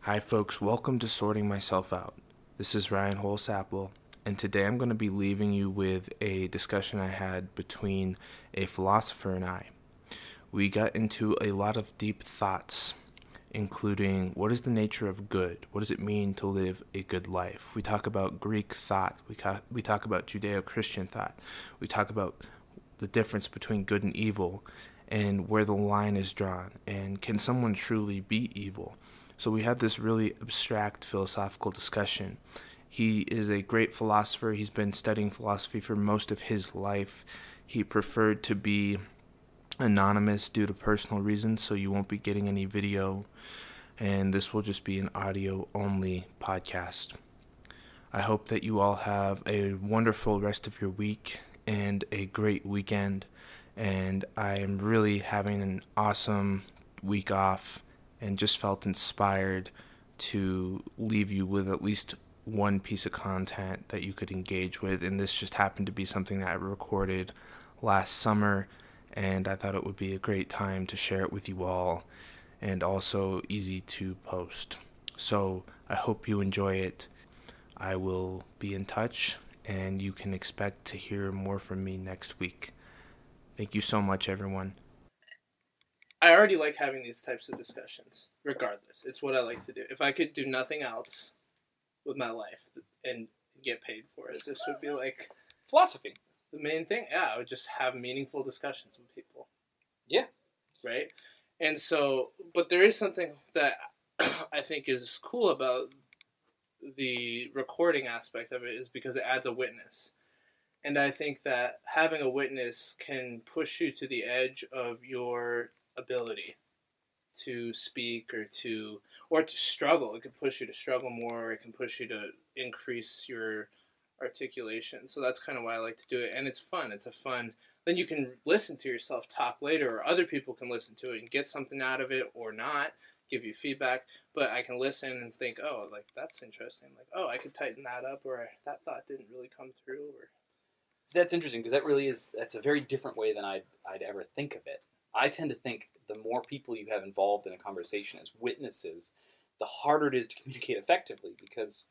Hi folks, welcome to Sorting Myself Out. This is Ryan Holsapple, and today I'm going to be leaving you with a discussion I had between a philosopher and I. We got into a lot of deep thoughts, including what is the nature of good? What does it mean to live a good life? We talk about Greek thought. We talk about Judeo-Christian thought. We talk about the difference between good and evil and where the line is drawn. And can someone truly be evil? So we had this really abstract philosophical discussion. He is a great philosopher. He's been studying philosophy for most of his life. He preferred to be anonymous due to personal reasons, so you won't be getting any video, and this will just be an audio-only podcast. I hope that you all have a wonderful rest of your week and a great weekend, and I am really having an awesome week off and just felt inspired to leave you with at least one piece of content that you could engage with. And this just happened to be something that I recorded last summer, and I thought it would be a great time to share it with you all, and also easy to post. So I hope you enjoy it. I will be in touch, and you can expect to hear more from me next week. Thank you so much, everyone. I already like having these types of discussions, regardless. It's what I like to do. If I could do nothing else with my life and get paid for it, this would be like philosophy. The main thing. Yeah, I would just have meaningful discussions with people. Yeah. Right? And so, but there is something that I think is cool about the recording aspect of it is because it adds a witness. And I think that having a witness can push you to the edge of your ability to speak or to struggle. It can push you to struggle more, or it can push you to increase your articulation. So that's kind of why I like to do it, and it's fun. It's a fun. Then you can listen to yourself talk later, or other people can listen to it and get something out of it or not, give you feedback. But I can listen and think, oh, like that's interesting. Like, oh, I could tighten that up, or that thought didn't really come through. Or that's interesting because that's a very different way than I'd ever think of it. I tend to think the more people you have involved in a conversation as witnesses, the harder it is to communicate effectively, because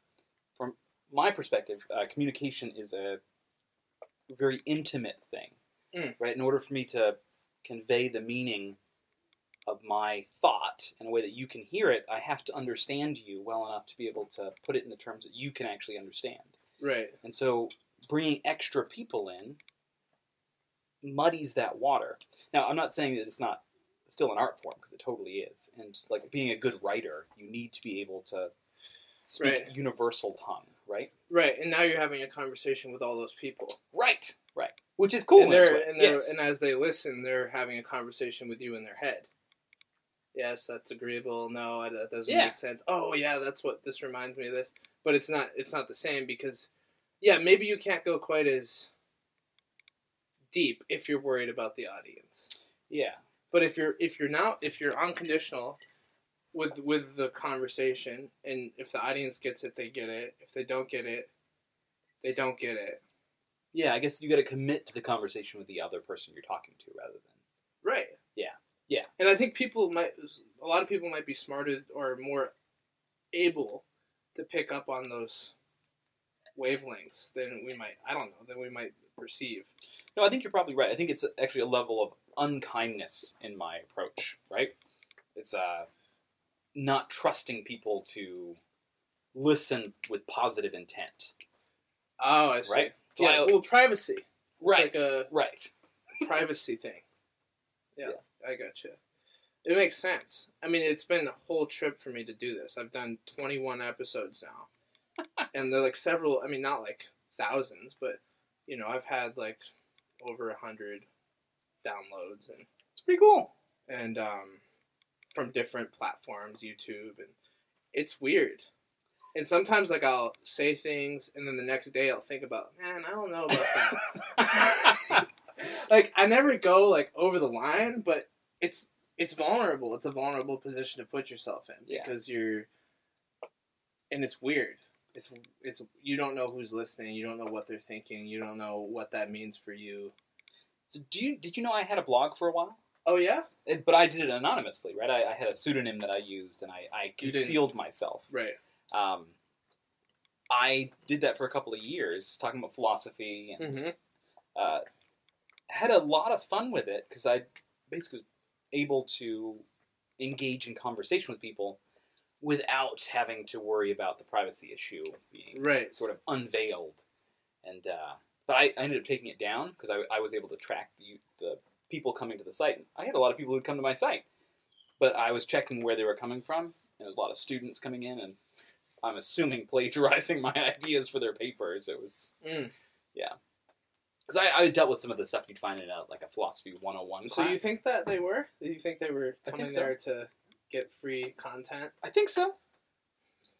from my perspective, communication is a very intimate thing, right? In order for me to convey the meaning of my thought in a way that you can hear it, I have to understand you well enough to be able to put it in the terms that you can actually understand. Right. And so bringing extra people in muddies that water. Now, I'm not saying that it's not still an art form, because it totally is. And like being a good writer, you need to be able to speak universal tongue, right? Right, and now you're having a conversation with all those people. Right. Which is cool. And as they listen, they're having a conversation with you in their head. Yes, that's agreeable. No, that doesn't make sense. Oh, yeah, that's what this reminds me of this. But it's not the same because, yeah, maybe you can't go quite as deep if you're worried about the audience. Yeah. But if you're unconditional with the conversation, and if the audience gets it, they get it. If they don't get it, they don't get it. Yeah, I guess you got to commit to the conversation with the other person you're talking to rather than... Right. Yeah. And I think a lot of people might be smarter or more able to pick up on those wavelengths than we might perceive. No, I think you're probably right. I think it's actually a level of unkindness in my approach, right? It's not trusting people to listen with positive intent. Oh, I see. Right? Yeah, well, privacy. Right. It's like a privacy thing. Yeah, I gotcha. It makes sense. I mean, it's been a whole trip for me to do this. I've done 21 episodes now. And they're like several, I mean, not like thousands, but, I've had like over 100 downloads. And it's pretty cool. And from different platforms, YouTube, and it's weird. And sometimes, like, I'll say things, and then the next day I'll think about, man, I don't know about that. Like, I never go, like, over the line, but it's vulnerable. It's a vulnerable position to put yourself in because and it's weird. It's you don't know who's listening. You don't know what they're thinking. You don't know what that means for you. So did you know I had a blog for a while? Oh, yeah? But I did it anonymously, right? I had a pseudonym that I used, and I concealed myself. Right. I did that for a couple of years, talking about philosophy, and Mm-hmm. had a lot of fun with it, because I basically was able to engage in conversation with people without having to worry about the privacy issue being sort of unveiled. And but I ended up taking it down because I was able to track the people coming to the site. I had a lot of people who'd come to my site, but I was checking where they were coming from. There was a lot of students coming in, and I'm assuming plagiarizing my ideas for their papers. It was, yeah. Because I dealt with some of the stuff you'd find in a philosophy 101 class. So you think that they were? Do you think they were coming there to get free content? I think so.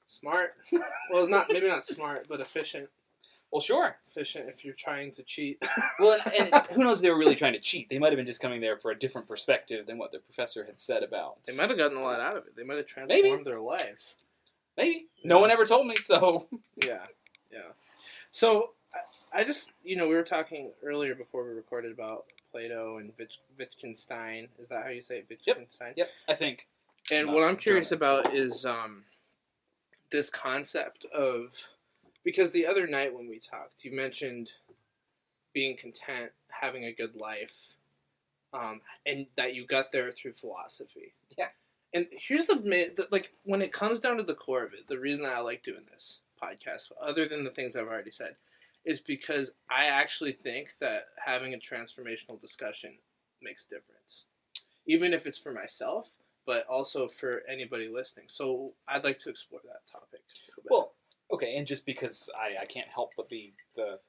Smart. Well, maybe not smart, but efficient. Well, sure. Efficient if you're trying to cheat. Well, and who knows if they were really trying to cheat. They might have been just coming there for a different perspective than what the professor had said about. They might have gotten a lot out of it. They might have transformed their lives. Maybe. No one ever told me, so... Yeah. So, I just, we were talking earlier before we recorded about Plato and Wittgenstein. Is that how you say it? Wittgenstein? Yep, I think. And what I'm curious about is this concept of... Because the other night when we talked, you mentioned being content, having a good life, and that you got there through philosophy. Yeah. And here's when it comes down to the core of it, the reason that I like doing this podcast, other than the things I've already said, is because I actually think that having a transformational discussion makes a difference. Even if it's for myself, but also for anybody listening. So I'd like to explore that topic a little bit. Well, okay, and just because I can't help but be the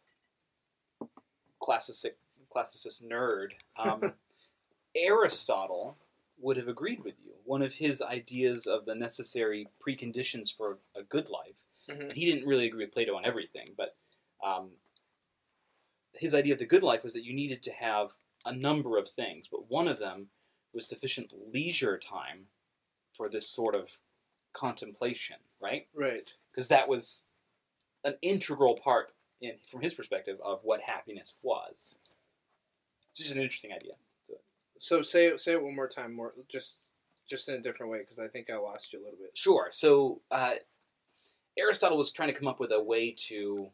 classicist nerd, Aristotle would have agreed with you. One of his ideas of the necessary preconditions for a good life, and he didn't really agree with Plato on everything, but his idea of the good life was that you needed to have a number of things, but one of them was sufficient leisure time for this sort of contemplation, right? Right. Because that was an integral part, from his perspective, of what happiness was. It's just an interesting idea. So say it one more time, just in a different way, because I think I lost you a little bit. Sure. So Aristotle was trying to come up with a way to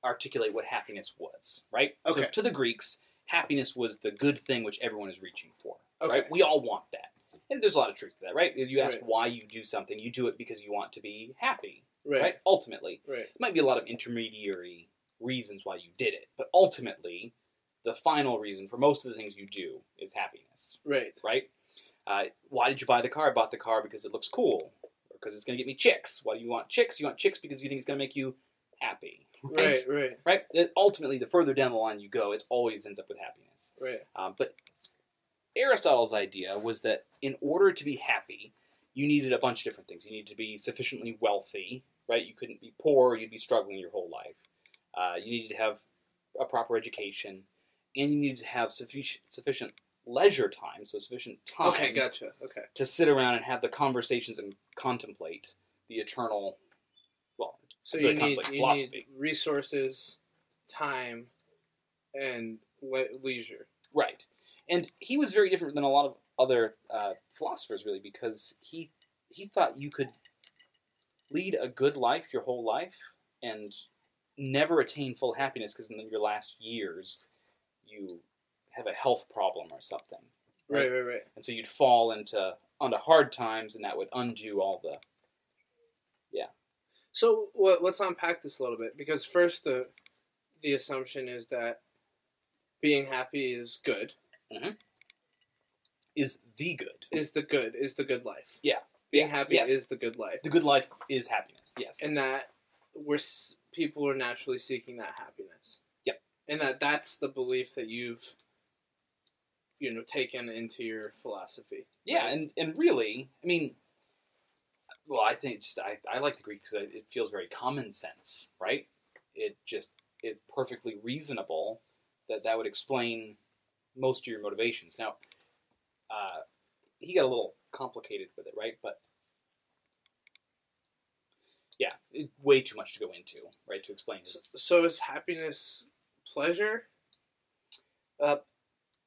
articulate what happiness was, right? Okay. So to the Greeks, happiness was the good thing which everyone is reaching for, okay. Right? We all want that. And there's a lot of truth to that, right? You ask why you do something, you do it because you want to be happy, right? Ultimately. Right. It might be a lot of intermediary reasons why you did it, but ultimately, the final reason for most of the things you do is happiness. Right. Right? Why did you buy the car? I bought the car because it looks cool, or because it's going to get me chicks. Why do you want chicks? You want chicks because you think it's going to make you happy. Right? Ultimately, the further down the line you go, it always ends up with happiness. Right. But Aristotle's idea was that in order to be happy, you needed a bunch of different things. You needed to be sufficiently wealthy, right? You couldn't be poor, you'd be struggling your whole life. You needed to have a proper education, and you needed to have sufficient leisure time, so sufficient time okay, gotcha. Okay. to sit around and have the conversations and contemplate the eternal, so you need resources, time, and leisure. Right. And he was very different than a lot of other philosophers, really, because he thought you could lead a good life your whole life and never attain full happiness because in your last years you have a health problem or something. Right. And so you'd fall onto hard times, and that would undo all the... Yeah. So let's unpack this a little bit, because first the assumption is that being happy is good. Mm-hmm. Is the good life. Yeah. Being happy is the good life. The good life is happiness, yes. And that people are naturally seeking that happiness. Yep. And that's the belief that you've taken into your philosophy. Yeah, right? and really, I mean, well, I think I like the Greek because it feels very common sense, right? It's perfectly reasonable that would explain most of your motivations. Now, he got a little complicated with it, right? But yeah, way too much to go into, right? To explain his... So is happiness pleasure?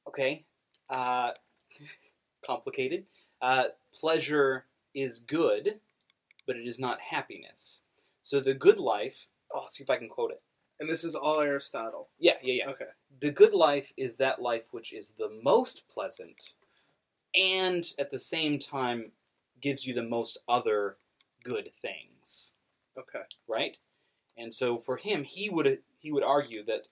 Okay. complicated. Pleasure is good, but it is not happiness. So the good life... Oh, let's see if I can quote it. And this is all Aristotle. Yeah. Okay. The good life is that life which is the most pleasant and at the same time gives you the most other good things. Okay. Right? And so for him, he would argue that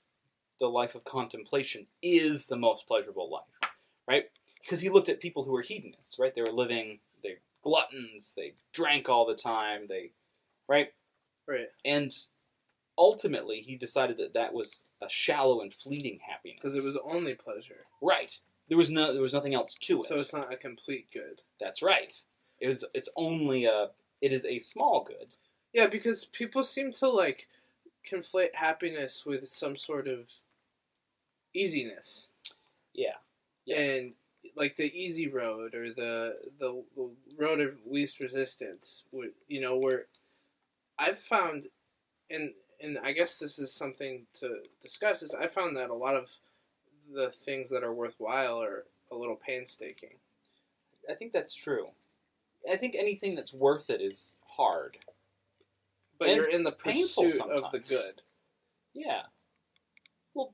the life of contemplation is the most pleasurable life. Right? Because he looked at people who were hedonists, right? They were they're gluttons, they drank all the time, right? Right. And ultimately, he decided that was a shallow and fleeting happiness. Because it was only pleasure. Right. There was nothing else to it. So it's not a complete good. That's right. It is a small good. Yeah, because people seem to, like, conflate happiness with some sort of easiness. Yeah. And, like, the easy road or the road of least resistance, where I've found, and I guess this is something to discuss, is I found that a lot of the things that are worthwhile are a little painstaking. I think that's true. I think anything that's worth it is hard. But and you're in the pursuit sometimes. of the good. Yeah. Well,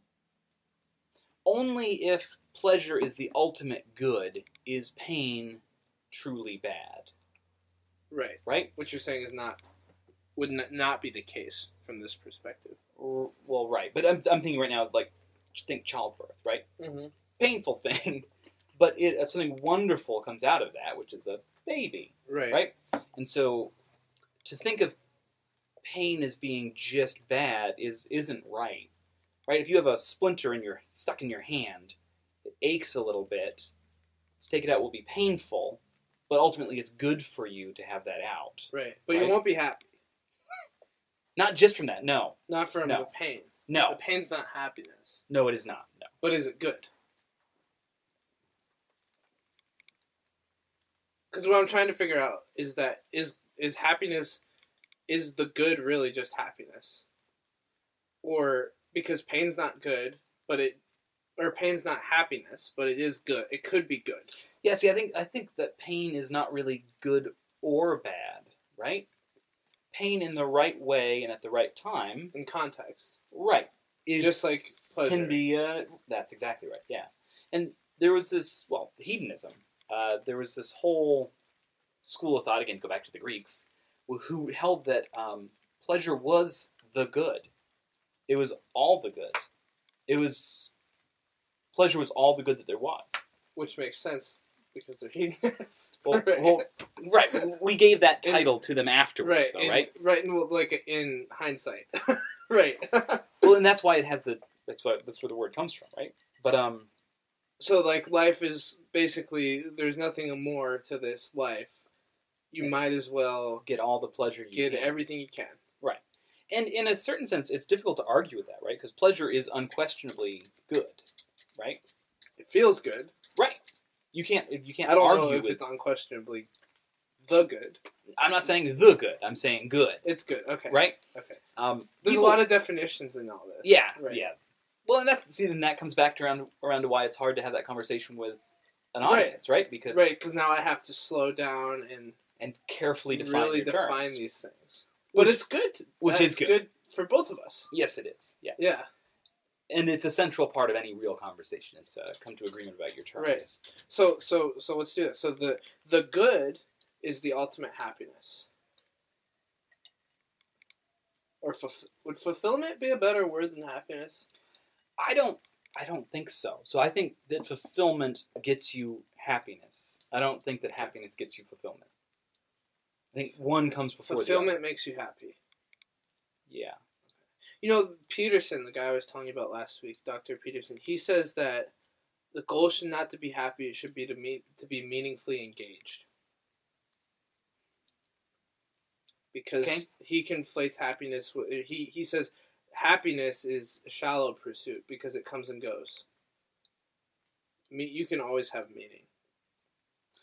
only if pleasure is the ultimate good is pain truly bad. Right. Right? What you're saying would not be the case from this perspective. Well, right. But I'm thinking right now, like, just think childbirth, right? Mm-hmm. Painful thing, but something wonderful comes out of that, which is a baby. Right. Right? And so to think of pain as being just bad isn't right. Right? If you have a splinter stuck in your hand, it aches a little bit. To take it out will be painful, but ultimately it's good for you to have that out. Right. But you won't be happy. Not just from that, no. Not from the pain. No. The pain's not happiness. No, it is not. No. But is it good? Because what I'm trying to figure out is that is happiness, is the good really just happiness? Or because pain's not good, or pain's not happiness, but it is good. It could be good. Yeah, see, I think that pain is not really good or bad, right? Pain in the right way and at the right time. In context. Right. Just like pleasure. Can be, that's exactly right, yeah. And there was this, hedonism. There was this whole school of thought, again, go back to the Greeks, who held that pleasure was the good. It was all the good. Pleasure was all the good that there was. Which makes sense, because they're hedonists. Right. We gave that title to them afterwards, right? Right, like in hindsight. Right. Well, and that's why it has that's where the word comes from, right? But so like life is basically, there's nothing more to this life. You might as well get all the pleasure you can. Get everything you can. Right. And in a certain sense, it's difficult to argue with that, right? Because pleasure is unquestionably good, right? It feels good. Right. You can't I don't argue know if with, it's unquestionably the good. I'm not saying the good. I'm saying good. It's good. Okay. Right? Okay. There's a lot of definitions in all this. Yeah. Right. Yeah. Well, and then that comes back around to why it's hard to have that conversation with an audience, right? Because now I have to slow down and carefully define these things. But it's good. Which is good for both of us. Yes, it is. Yeah. Yeah. And it's a central part of any real conversation is to come to agreement about your terms. Right. So let's do this. So the good is the ultimate happiness. Or would fulfillment be a better word than happiness? I don't think so. So I think that fulfillment gets you happiness. I don't think that happiness gets you fulfillment. I think one comes before fulfillment the other. Makes you happy. Yeah. You know, Peterson, the guy I was telling you about last week, Dr. Peterson, he says that the goal should not to be happy, it should be to be meaningfully engaged. Because he conflates happiness with, he says happiness is a shallow pursuit because it comes and goes. You can always have meaning.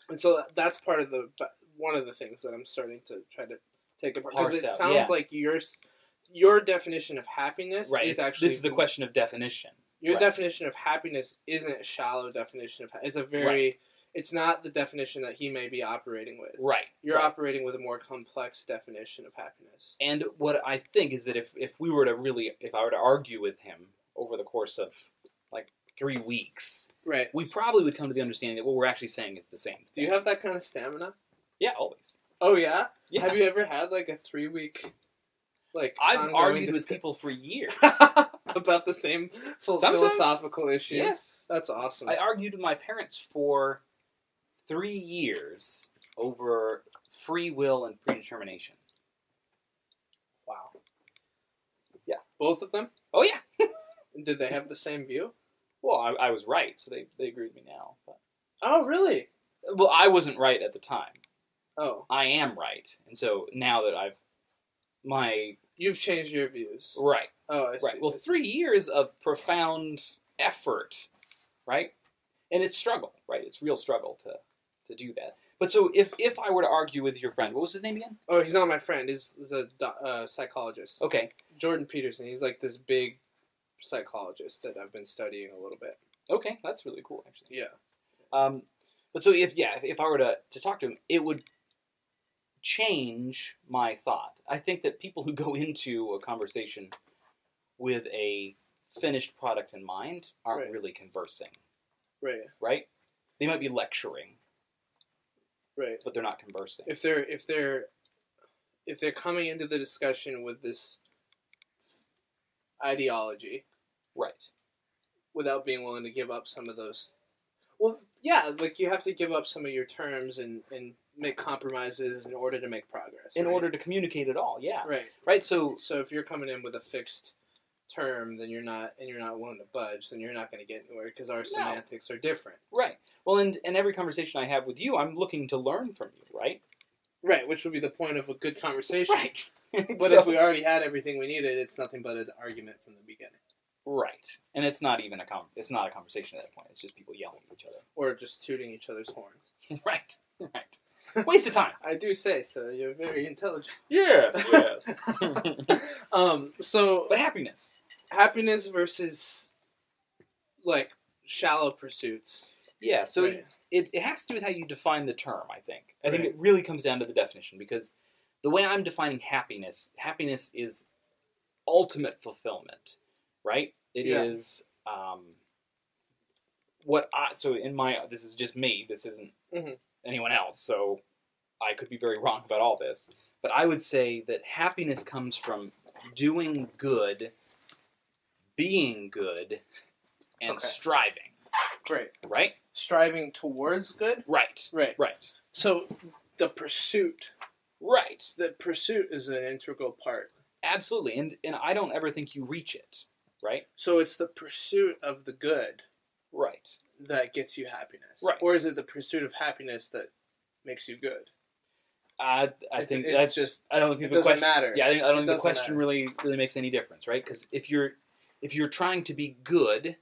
And so that's part of one of the things that I'm starting to try to take apart. Because it sounds like your definition of happiness is actually... This is a question of definition. Your definition of happiness isn't a shallow definition of... It's a very It's not the definition that he may be operating with. Right. You're right. operating with a more complex definition of happiness. And what I think is that if I were to argue with him over the course of like 3 weeks, Right. we probably would come to the understanding that what we're actually saying is the same thing. Do you have that kind of stamina? Yeah, always. Oh, yeah? Yeah. Have you ever had, like, a 3-week, like, I've argued with people for years. about the same Sometimes. philosophical issues? Yes. That's awesome. I argued with my parents for 3 years over free will and predetermination. Wow. Yeah. Both of them? Oh, yeah. Did they have the same view? Well, I was right, so they agree with me now. But. Oh, really? Well, I wasn't right at the time. Oh. I am right. And so now that You've changed your views. Right. Oh, I see. Right. Well, 3 years of profound effort, right? And it's struggle, right? It's real struggle to do that. But so if I were to argue with your friend, what was his name again? Oh, he's not my friend. He's a psychologist. Okay. Jordan Peterson. He's like this big psychologist that I've been studying a little bit. Okay, that's really cool, actually. Yeah. But so if I were to talk to him, it would change my thought. I think that people who go into a conversation with a finished product in mind aren't Right. really conversing. Right. Right? They might be lecturing, Right. but they're not conversing. If they're coming into the discussion with this ideology, Right. without being willing to give up some of those. Well, yeah, like you have to give up some of your terms and make compromises in order to make progress. In right? order to communicate at all, yeah. Right. Right, so if you're coming in with a fixed term, then you're not willing to budge, then you're not going to get anywhere because our semantics are different. right. Well, and every conversation I have with you, I'm looking to learn from you, right? Right, which would be the point of a good conversation. Right. But if we already had everything we needed, it's nothing but an argument from the beginning. Right. And it's not even it's not a conversation at that point. It's just people yelling at each other. Or just tooting each other's horns. Right. Right. Waste of time. I do say so. You're very intelligent. Yes, yes. So But happiness. happiness versus like shallow pursuits. Yeah, so Right. it has to do with how you define the term, I think. I think Right. it really comes down to the definition, because the way I'm defining happiness is ultimate fulfillment, right? It Yeah. is this is just me, this isn't Mhm. anyone else, so I could be very wrong about all this, but I would say that happiness comes from doing good, being good, and Okay. striving, Great. right? Striving towards good. Right. Right. Right. So the pursuit is an integral part. Absolutely. And I don't ever think you reach it, right? So it's the pursuit of the good Right. that gets you happiness. Right. Or is it the pursuit of happiness that makes you good? I think that's just I don't think it the doesn't question matter. Yeah, I don't think the doesn't question matter. really makes any difference, right? Because if you're trying to be good,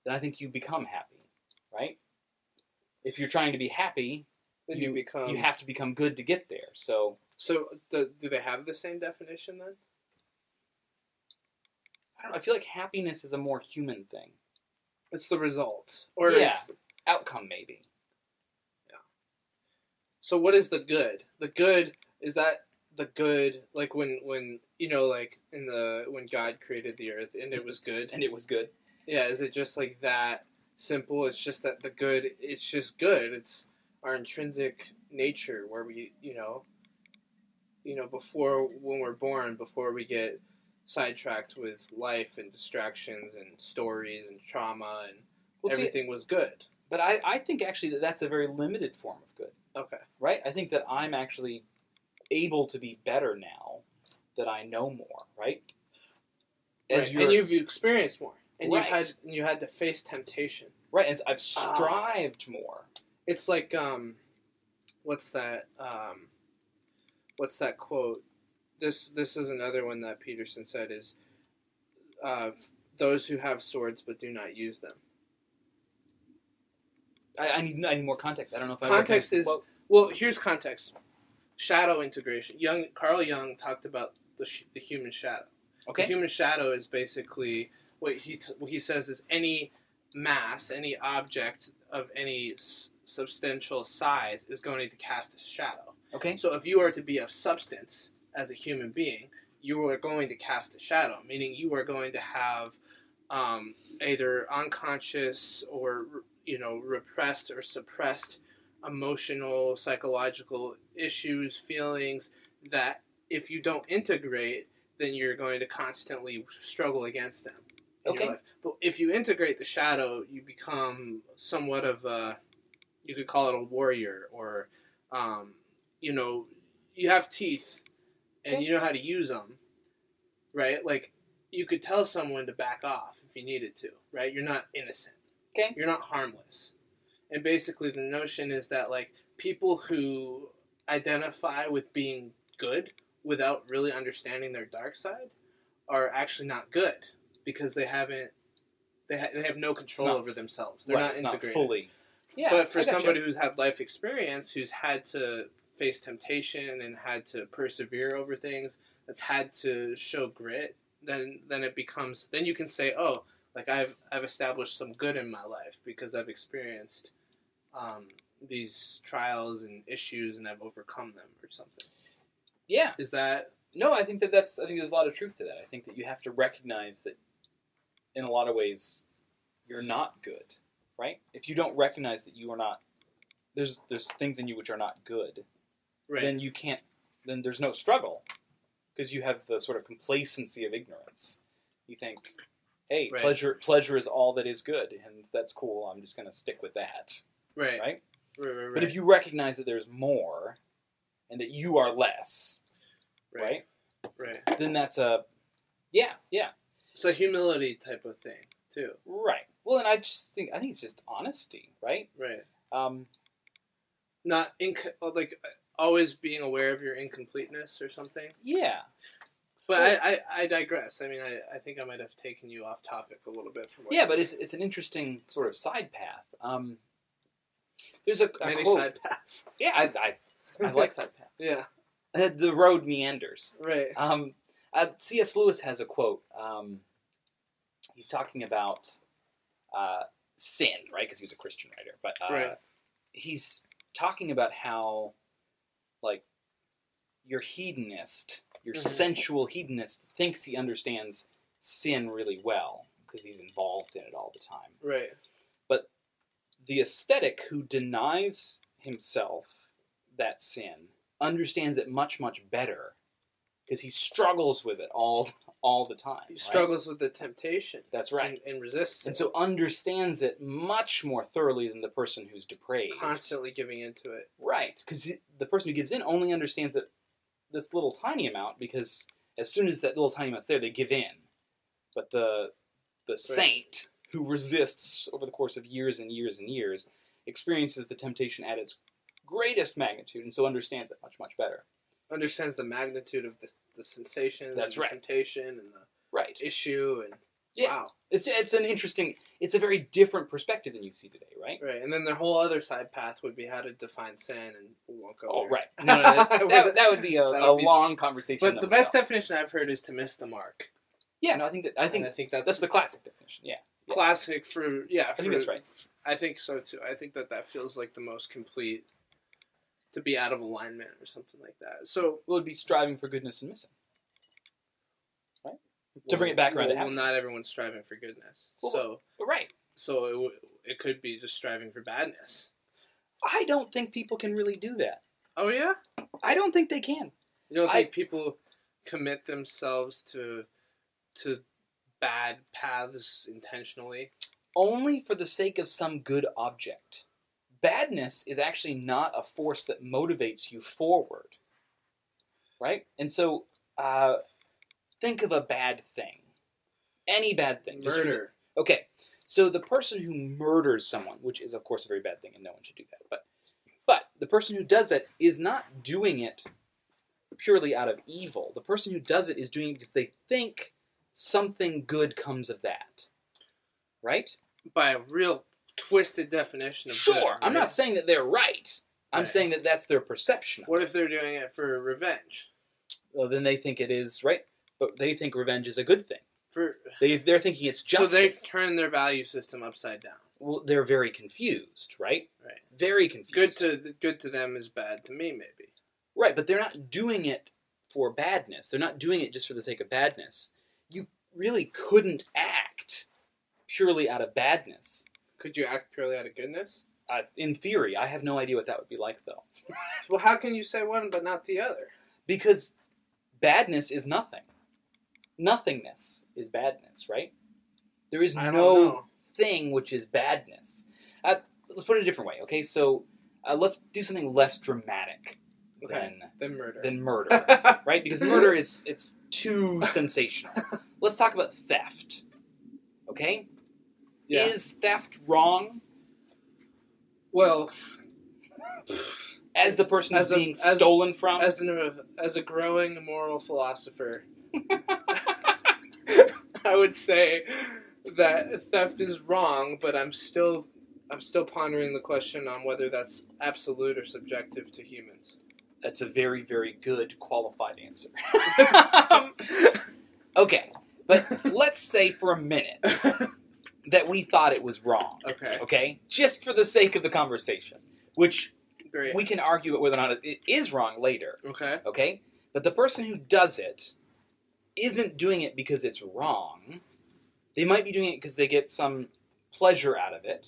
then I think you become happy, right? If you're trying to be happy, Then you become. have to become good to get there. So Do they have the same definition then? I don't know. I feel like happiness is a more human thing. It's the result, or Yeah. it's. Outcome, maybe. So what is the good? The good is that the good, like when like when God created the earth and it was good. And it was good. Yeah, is it just like that simple? It's just that the good. It's just good. It's our intrinsic nature where we, before when we're born, before we get sidetracked with life and distractions and stories and trauma and everything was good. But I think actually that's a very limited form of good. Okay. Right? I think that I'm actually able to be better now that I know more, right? Right. And you've experienced more. And Right. you had to face temptation. Right, and I've strived more. It's like what's that quote? This is another one that Peterson said is those who have swords but do not use them. I need more context. I don't know if Context is well. Here's context. Shadow integration. Carl Jung talked about the human shadow. okay. The human shadow is basically what he says is any mass, any object of any substantial size is going to cast a shadow. Okay. So if you are to be of substance as a human being, you are going to cast a shadow, meaning you are going to have either unconscious or repressed or suppressed emotional, psychological issues, feelings that if you don't integrate, then you're going to constantly struggle against them in your life. But if you integrate the shadow, you become somewhat of you could call it a warrior, or you have teeth and you know how to use them, right? Like, you could tell someone to back off if you needed to, right? You're not innocent. Okay. You're not harmless. And basically the notion is that, like, people who identify with being good without really understanding their dark side are actually not good, because they have no control over themselves. They're not integrated. Not fully. Yeah, but for somebody who's had life experience, who's had to face temptation and had to persevere over things, that's had to show grit, then it becomes, then you can say, oh, like I've established some good in my life because I've experienced these trials and issues and I've overcome them, or something. Yeah. Is that? No, I think there's a lot of truth to that. I think that you have to recognize that in a lot of ways you're not good, right? If you don't recognize that you are not, there's things in you which are not good, Right. then there's no struggle, because you have the sort of complacency of ignorance. You think, hey, Right. pleasure is all that is good, and that's cool, I'm just going to stick with that. Right. Right? Right. But if you recognize that there's more, and that you are less, right? Then that's yeah. It's a humility type of thing, too. Right. Well, and I think it's just honesty, right? Right. Not always being aware of your incompleteness or something. Yeah. But well, I digress. I mean, I think I might have taken you off topic a little bit from what. Yeah, but it's an interesting sort of side path. There's a many quote. side paths. Yeah, I like side paths. Yeah. The road meanders. Right. C.S. Lewis has a quote. He's talking about sin, right? Because he was a Christian writer. But right. He's talking about how, like, your hedonist, your sensual hedonist, thinks he understands sin really well because he's involved in it all the time. Right. But the ascetic who denies himself that sin understands it much, much better because he struggles with it all the time. He struggles with the temptation. That's right. And resists it. And so understands it much more thoroughly than the person who's depraved. Constantly giving into it. Right. Because the person who gives in only understands that this little tiny amount, because as soon as that little tiny amount's there, they give in. But the saint who resists over the course of years and years and years experiences the temptation at its greatest magnitude, and so understands it much, much better. Understands the magnitude of the sensation, That's the right. temptation, and the issue, and wow. It's a very different perspective than you see today, right? Right, and then the whole other side path would be how to define sin, and we won't go there. Right. No, that would be a long conversation. But the best definition I've heard is to miss the mark. Yeah, no, I think that's the classic definition. Yeah. Classic I think that's right. I think so too. I think that feels like the most complete, to be out of alignment or something like that. So it would be striving for goodness and missing. Right? To bring it back around to happiness. Well, not everyone's striving for goodness. Right. So it could be just striving for badness. I don't think people can really do that. Oh, yeah? I don't think they can. You don't think people commit themselves to bad paths intentionally? Only for the sake of some good object. Badness is actually not a force that motivates you forward. Right? And so, think of a bad thing. Any bad thing. Murder. Okay. So the person who murders someone, which is of course a very bad thing and no one should do that, but the person who does that is not doing it purely out of evil. The person who does it is doing it because they think something good comes of that. Right? By a real twisted definition of good, right? I'm not saying that they're right. I'm saying that that's their perception. What if they're doing it for revenge? Well, then they think it is right, but they think revenge is a good thing. They're thinking it's justice. So they've turned their value system upside down. Well, they're very confused, right? Right. Very confused. Good to them is bad to me, maybe. Right, but they're not doing it for badness. They're not doing it just for the sake of badness. You really couldn't act purely out of badness. Could you act purely out of goodness? In theory, I have no idea what that would be like, though. Well, how can you say one but not the other? Because badness is nothing. Nothingness is badness, right? There is no thing which is badness. Let's put it a different way, okay? So let's do something less dramatic than murder. Than murder, right? Because murder it's too sensational. Let's talk about theft, okay? Yeah. Is theft wrong? Well, as the person is being stolen from? As a growing moral philosopher, I would say that theft is wrong, but I'm still pondering the question on whether that's absolute or subjective to humans. That's a very, very good, qualified answer. Okay, but let's say for a minute that we thought it was wrong. Okay? Just for the sake of the conversation, which Great. We can argue whether or not it is wrong later. Okay? But the person who does it isn't doing it because it's wrong. They might be doing it because they get some pleasure out of it.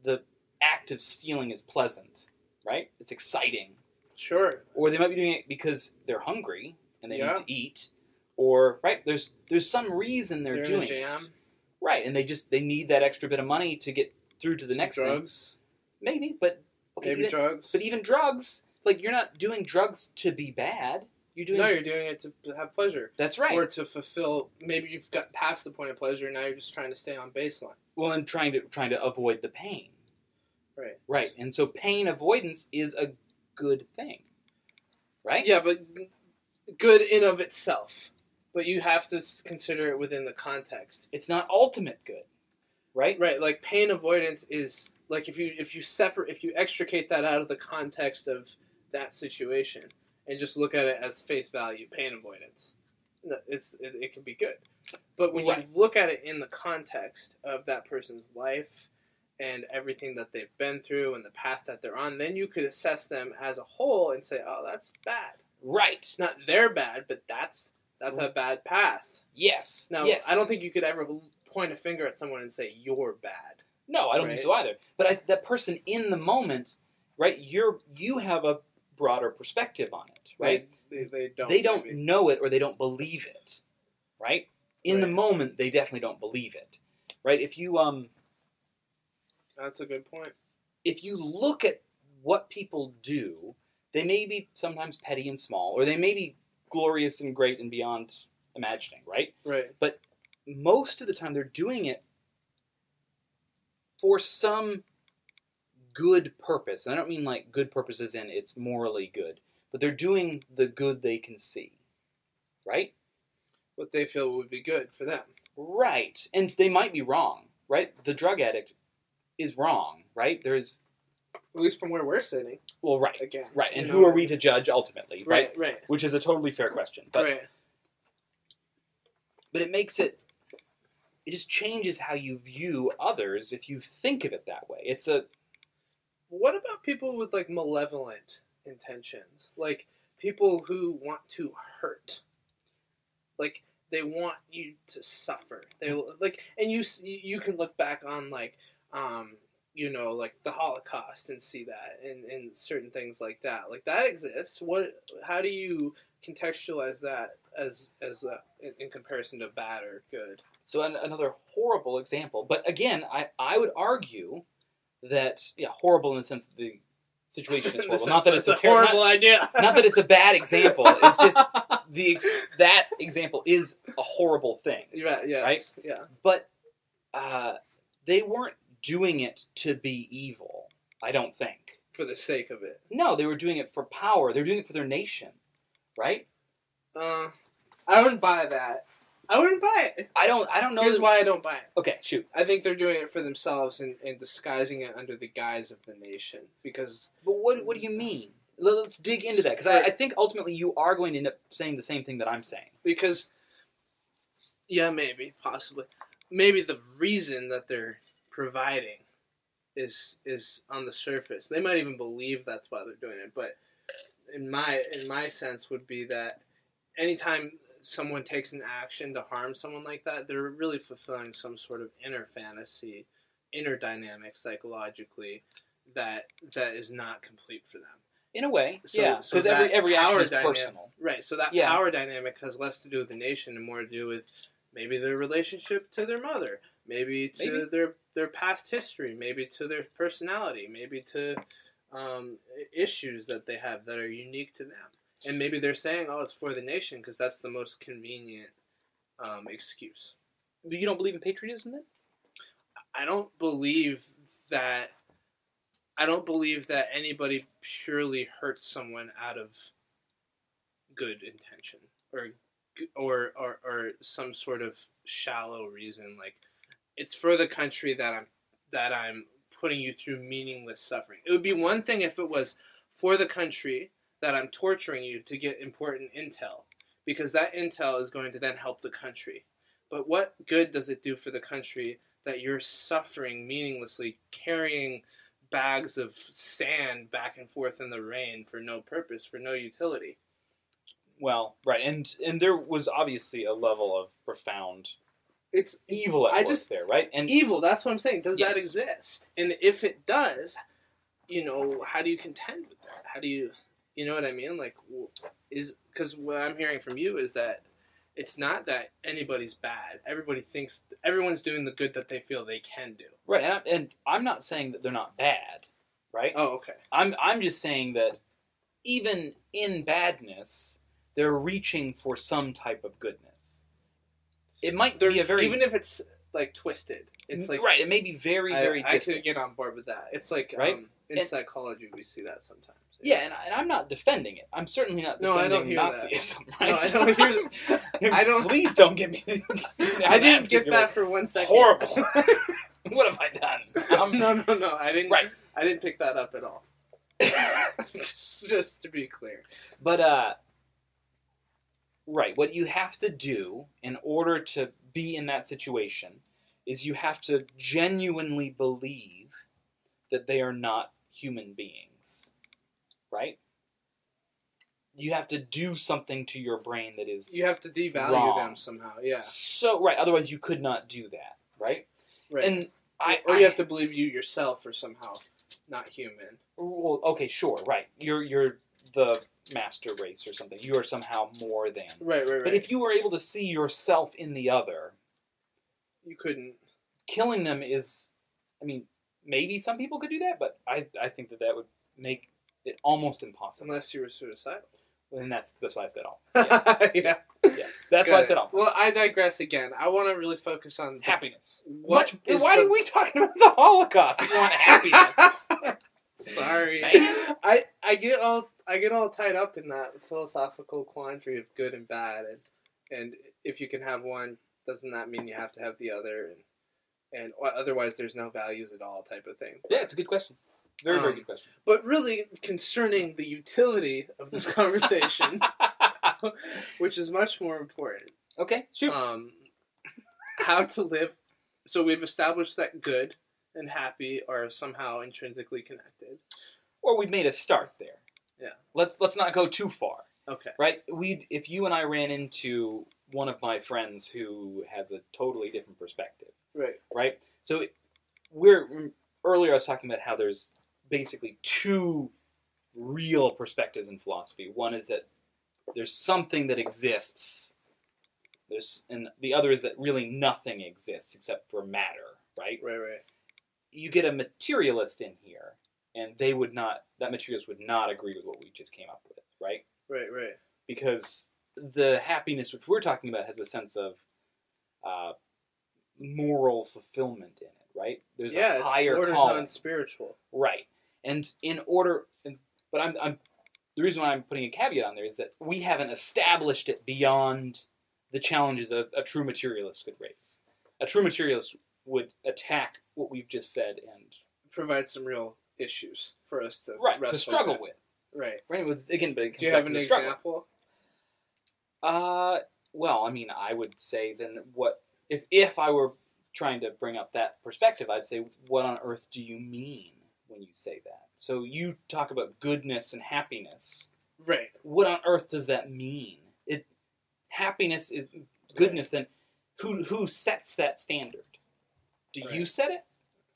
The act of stealing is pleasant, right? It's exciting. Sure. Or they might be doing it because they're hungry and they need to eat. Or, right, there's some reason they're doing in a jam. it. Right, and they need that extra bit of money to get through to the next drugs. thing. Maybe, but... Okay, Maybe drugs. But even drugs, like, you're not doing drugs to be bad. You're doing it to have pleasure. That's right. Or to fulfill, maybe you've got past the point of pleasure, and now you're just trying to stay on baseline. Well, and trying to avoid the pain. Right. Right, and so pain avoidance is a good thing. Right? Yeah, but good in of itself. But you have to consider it within the context. It's not ultimate good. Right? Right, like pain avoidance is, like if you extricate that out of the context of that situation and just look at it as face value, pain avoidance, it can be good. But when you look at it in the context of that person's life and everything that they've been through and the path that they're on, then you could assess them as a whole and say, oh, that's bad. Right. Not they're bad, but that's a bad path. Yes. Now, yes. I don't think you could ever point a finger at someone and say, you're bad. No, I don't think so either. But that person in the moment, right, you have a broader perspective on it, right? They don't know it or they don't believe it, right? In the moment, they definitely don't believe it, right? If you That's a good point. If you look at what people do, they may be sometimes petty and small, or they may be glorious and great and beyond imagining, right? Right. But most of the time, they're doing it for some good purpose. And I don't mean like good purposes in it's morally good, but they're doing the good they can see, right? What they feel would be good for them. Right. And they might be wrong, right? The drug addict is wrong, right? There's... At least from where we're sitting. Well, right. Again. Right. And who are we to judge ultimately, right? Right. Which is a totally fair question. But, but it makes it... It just changes how you view others if you think of it that way. It's a... What about people with, like, malevolent intentions? Like, people who want to hurt. Like, they want you to suffer. They like, and you can look back on, like, you know, like the Holocaust and see that and certain things like that. Like, that exists. How do you contextualize that as in comparison to bad or good? So another horrible example, but again, I would argue that, horrible in the sense that the situation is horrible. Not that it's a horrible idea. Not that it's a bad example. It's just that example is a horrible thing. Right? Yeah. Right? Yeah. But they weren't doing it to be evil, I don't think. For the sake of it. No, they were doing it for power. They were doing it for their nation. Right? I wouldn't buy that. I wouldn't buy it. I don't know. Here's why I don't buy it. Okay, shoot. I think they're doing it for themselves and disguising it under the guise of the nation. Because... But what do you mean? Let's dig into that. Because I think ultimately you are going to end up saying the same thing that I'm saying. Because Yeah, maybe, possibly. Maybe the reason that they're providing is on the surface. They might even believe that's why they're doing it, but in my sense would be that anytime someone takes an action to harm someone like that, they're really fulfilling some sort of inner fantasy, inner dynamic psychologically that is not complete for them. In a way, So, yeah, because every action is personal. Right, so that power dynamic has less to do with the nation and more to do with maybe their relationship to their mother, maybe to their past history, maybe to their personality, maybe to issues that they have that are unique to them. And maybe they're saying, oh, it's for the nation because that's the most convenient excuse. But you don't believe in patriotism then? I don't believe that anybody purely hurts someone out of good intention or some sort of shallow reason. Like, it's for the country that I'm putting you through meaningless suffering. It would be one thing if it was for the country that I'm torturing you to get important intel, because that intel is going to then help the country. But what good does it do for the country that you're suffering meaninglessly, carrying bags of sand back and forth in the rain for no purpose, for no utility? Well, right, and there was obviously a level of profound it's evil at work there, right? And evil, that's what I'm saying. Does that exist? And if it does, how do you contend with that? How do you know what I mean? Like, because what I'm hearing from you is that it's not that anybody's bad. Everybody thinks everyone's doing the good that they feel they can do. Right, and I'm not saying that they're not bad, right? Oh, okay. I'm just saying that even in badness, they're reaching for some type of goodness. It might be a very... Even if it's, like, twisted. It's like... Right, it may be very, very distant. I could get on board with that. It's like, right? In psychology, we see that sometimes. Yeah, and I'm not defending it. I'm certainly not defending Nazism, right? No, I don't hear that. I don't... Please don't get me... I didn't get that for 1 second. Horrible. What have I done? No. I didn't... Right. I didn't pick that up at all. just to be clear. But, right, what you have to do in order to be in that situation is you have to genuinely believe that they are not human beings, right? You have to do something to your brain that is You have to devalue wrong. them somehow, yeah. So, right, otherwise you could not do that, right? Right. And you have to believe you yourself are somehow not human. Well, okay, sure, right. You're the master race or something. You are somehow more than. Right. But if you were able to see yourself in the other, you couldn't. Killing them is, I mean, maybe some people could do that, but I think that would make it almost impossible. Unless you were suicidal. And that's why I said all. Yeah. That's why I said all. Well, I digress again. I want to really focus on happiness. Why are we talking about the Holocaust? You want happiness? Sorry. Right? I get all tied up in that philosophical quandary of good and bad, and if you can have one, doesn't that mean you have to have the other, and otherwise there's no values at all type of thing. Yeah, it's a good question. Very, very good question. But really, concerning the utility of this conversation, which is much more important. Okay, shoot. How to live. So we've established that good and happy are somehow intrinsically connected. Or we've made a start there. Yeah. Let's not go too far. Okay. Right? If you and I ran into one of my friends who has a totally different perspective. Right. Right? So earlier I was talking about how there's basically two real perspectives in philosophy. One is that there's something that exists. And the other is that really nothing exists except for matter, right? Right. You get a materialist in here, and that materialist would not agree with what we just came up with, right? Right. Because the happiness which we're talking about has a sense of moral fulfillment in it, right? There's a higher borders calling. on spiritual. Right. And the reason why I'm putting a caveat on there is that we haven't established it beyond the challenges that a true materialist could raise. A true materialist would attack what we've just said and provide some real issues for us to struggle with. Right. Again, but do you have an example? Well, I mean, I would say then what if I were trying to bring up that perspective, I'd say, what on earth do you mean when you say that? So you talk about goodness and happiness. Right. What on earth does that mean? Happiness is goodness. Right. Then who sets that standard? Do Right. you set it?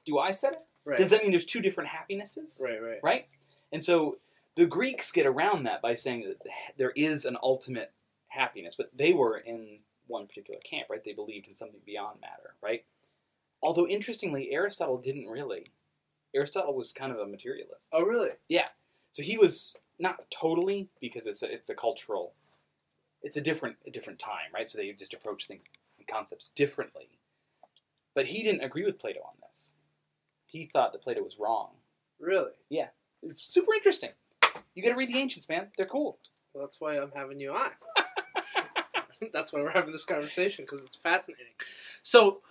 Do I set it? Right. Does that mean there's two different happinesses? Right, right. Right? And so the Greeks get around that by saying that there is an ultimate happiness, but they were in one particular camp, right? They believed in something beyond matter, right? Although, interestingly, Aristotle didn't really. Aristotle was kind of a materialist. Oh, really? Yeah. So he was not totally, because it's a cultural, it's a different time, right? So they just approach things and concepts differently. But he didn't agree with Plato on this. He thought that Plato was wrong. Really? Yeah. It's super interesting. You got to read the ancients, man. They're cool. Well, that's why I'm having you on. That's why we're having this conversation, because it's fascinating. So,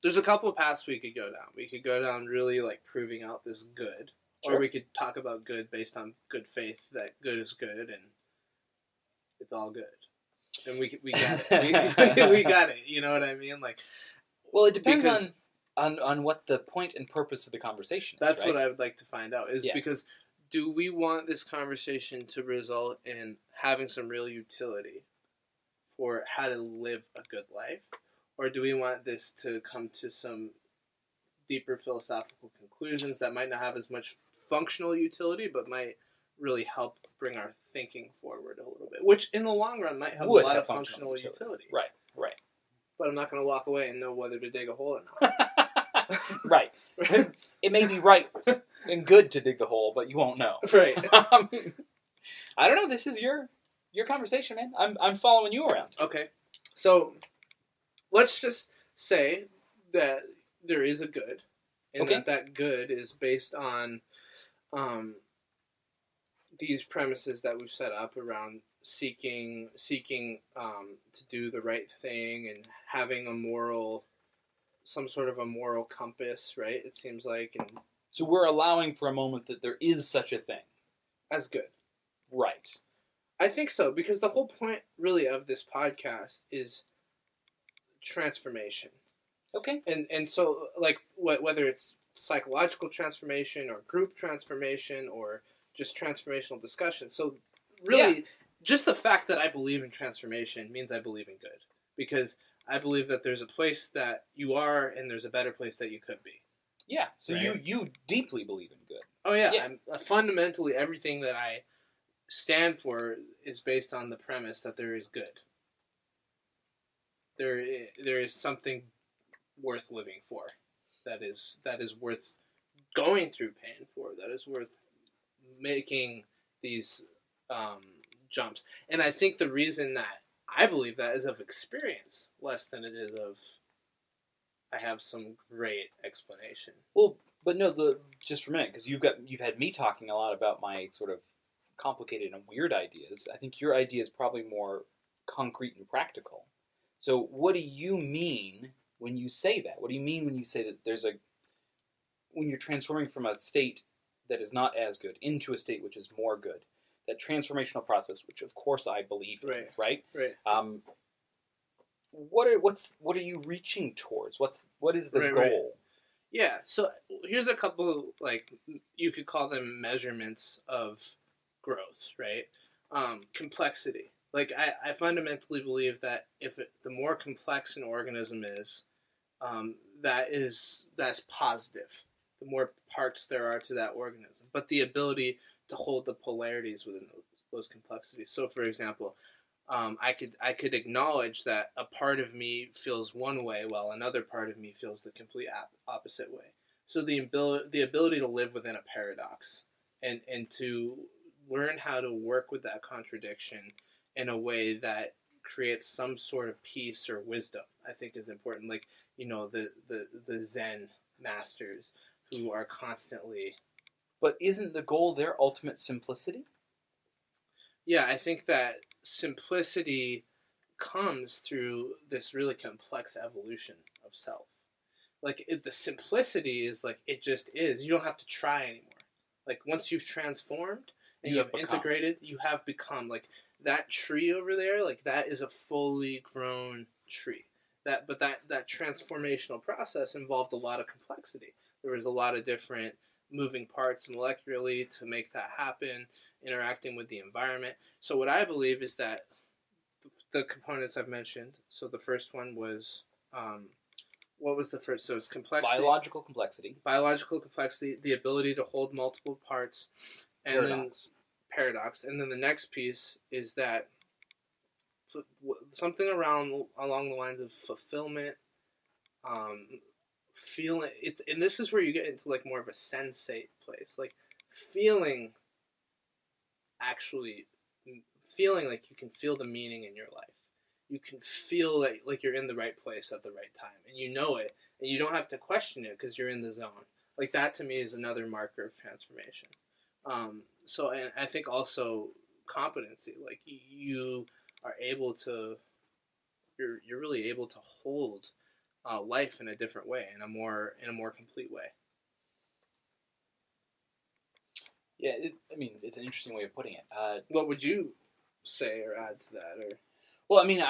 there's a couple of paths we could go down. We could go down really like proving out this good, Sure. or we could talk about good based on good faith, that good is good and it's all good. And we got it. We got it. You know what I mean? Like, well, it depends because on what the point and purpose of the conversation is. that's right? what I would like to find out. Is because do we want this conversation to result in having some real utility for how to live a good life? Or do we want this to come to some deeper philosophical conclusions that might not have as much functional utility, but might really help bring our thinking forward a little bit? Which, in the long run, might have a lot of functional utility. Right, right. But I'm not going to walk away and know whether to dig a hole or not. Right. It may be right and good to dig the hole, but you won't know. Right. I don't know. This is your conversation, man. I'm following you around. Okay. So, let's just say that there is a good, and that good is based on these premises that we've set up around seeking to do the right thing and having some sort of a moral compass, right? It seems like, and so we're allowing for a moment that there is such a thing as good, right? I think so, because the whole point, really, of this podcast is transformation. Okay. And so, like, whether it's psychological transformation or group transformation or just transformational discussion. So, really, just the fact that I believe in transformation means I believe in good. Because I believe that there's a place that you are and there's a better place that you could be. Yeah. So right? you deeply believe in good. Oh, yeah. Fundamentally, everything that I stand for is based on the premise that there is good. There is something worth living for, that is worth going through pain for, that is worth making these jumps. And I think the reason that I believe that is of experience less than it is of I have some great explanation. Well, but no, just for a minute, because you've had me talking a lot about my sort of complicated and weird ideas. I think your idea is probably more concrete and practical. So what do you mean when you say that? What do you mean when you say that when you're transforming from a state that is not as good into a state which is more good? That transformational process, which of course I believe in, right? Right. What are you reaching towards? What is the goal? Right. Yeah. So here's a couple, like, you could call them measurements of growth, right? Complexity. Like, I fundamentally believe that the more complex an organism is, that's positive. The more parts there are to that organism, but the ability to hold the polarities within those complexities. So, for example, I could acknowledge that a part of me feels one way while another part of me feels the complete opposite way. So the ability to live within a paradox and to learn how to work with that contradiction in a way that creates some sort of peace or wisdom, I think is important. Like, the Zen masters who are constantly... But isn't the goal their ultimate simplicity? Yeah, I think that simplicity comes through this really complex evolution of self. Like, the simplicity is like, it just is. You don't have to try anymore. Like, once you've transformed and you've integrated, you have become, like, that tree over there, like that is a fully grown tree. That transformational process involved a lot of complexity. There was a lot of different moving parts molecularly to make that happen, interacting with the environment. So what I believe is that the components I've mentioned. So the first one was, what was the first? So it's complexity. Biological complexity, the ability to hold multiple parts, and paradox. And then the next piece is that something along the lines of fulfillment, feeling. And this is where you get into like more of a sensate place, like feeling like you can feel the meaning in your life. You can feel like you're in the right place at the right time, and you know it, and you don't have to question it because you're in the zone. Like that to me is another marker of transformation. So, and I think also competency, like you are able to, you're really able to hold life in a different way, in a more complete way. Yeah, it's an interesting way of putting it. What would you say or add to that? Or well, I mean,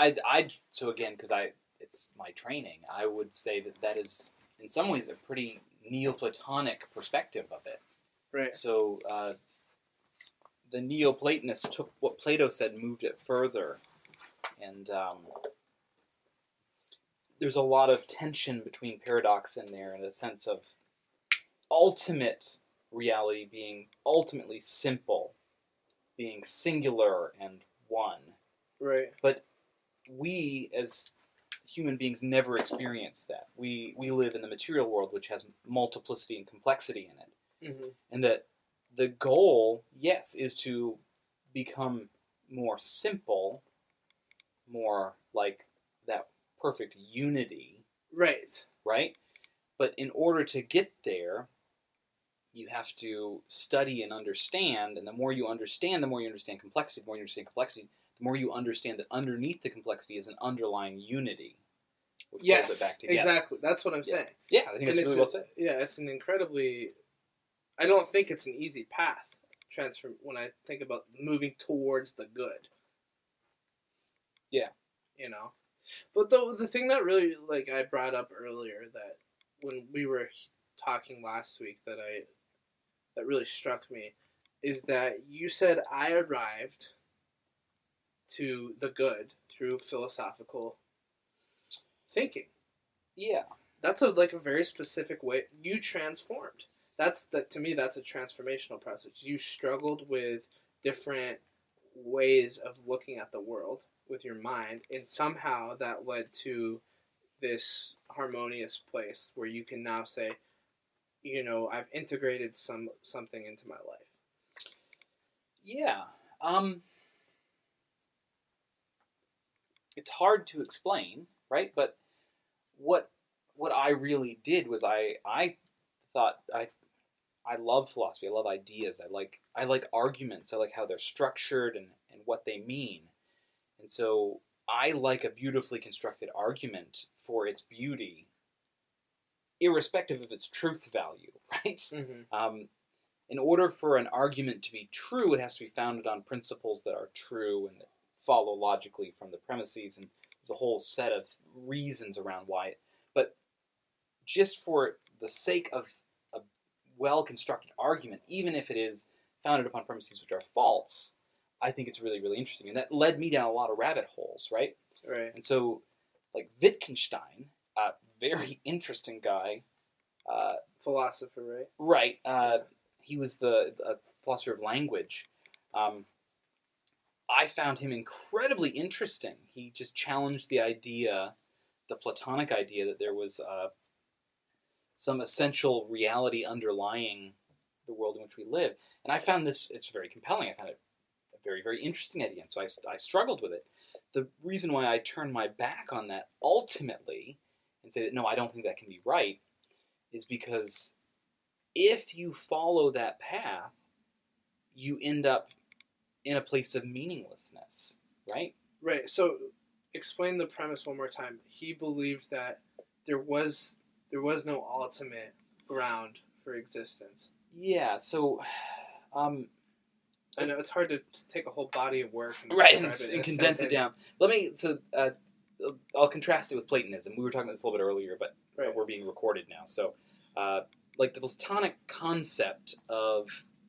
so again, because it's my training, I would say that is in some ways a pretty Neoplatonic perspective of it. Right. So the Neoplatonists took what Plato said and moved it further, and there's a lot of tension between paradox in there, in the sense of ultimate reality being ultimately simple, being singular and one. Right. But we, as human beings, never experience that. We live in the material world, which has multiplicity and complexity in it. Mm-hmm. And that the goal, yes, is to become more simple, more like that perfect unity. Right. Right? But in order to get there, you have to study and understand, and the more you understand complexity. The more you understand complexity, the more you understand that underneath the complexity is an underlying unity. Yes, exactly. That's what I'm saying. Yeah, I think that's really well said. Yeah, it's an incredibly... I don't think it's an easy path, when I think about moving towards the good. Yeah. You know? But the thing that really, like, I brought up earlier, that when we were talking last week, that really struck me, is that you said I arrived to the good through philosophical thinking. Yeah. That's a very specific way. You transformed. To me, that's a transformational process. You struggled with different ways of looking at the world with your mind, and somehow that led to this harmonious place where you can now say, I've integrated something into my life. Yeah. It's hard to explain, right? But what I really did was I thought I love philosophy. I love ideas. I like arguments. I like how they're structured and what they mean. And so I like a beautifully constructed argument for its beauty, irrespective of its truth value, right? Mm-hmm. In order for an argument to be true, it has to be founded on principles that are true and that follow logically from the premises, and there's a whole set of reasons around why it. But just for the sake of a well-constructed argument, even if it is founded upon premises which are false, I think it's really, really interesting. And that led me down a lot of rabbit holes, right? Right. And so, like Wittgenstein, a very interesting guy. Philosopher, right? Right. He was the philosopher of language. I found him incredibly interesting. He just challenged the Platonic idea, that there was some essential reality underlying the world in which we live. And I found it's very compelling. I found it a very, very interesting idea. And so I struggled with it. The reason why I turned my back on that ultimately and say that, no, I don't think that can be right, is because if you follow that path, you end up in a place of meaninglessness, right? Right. So explain the premise one more time. He believed that there was no ultimate ground for existence. Yeah. So I know it's hard to take a whole body of work and Right, describe it in and a condense it sentence. down. I'll contrast it with Platonism. We were talking about this a little bit earlier, but Right. we're being recorded now. So, like the Platonic concept of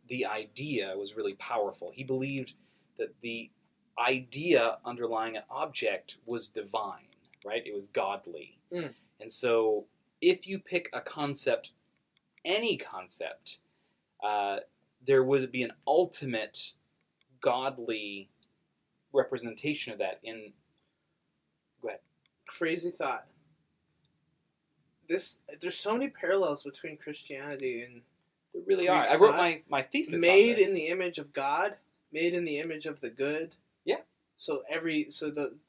the idea was really powerful. He believed that the idea underlying an object was divine, right? It was godly. Mm. And so, if you pick a concept, any concept, there would be an ultimate godly representation of that in. Go ahead. Crazy thought. There's so many parallels between Christianity and There really are. Greek I wrote thought. my thesis made on this. in the image of God, made in the image of the good. Yeah. So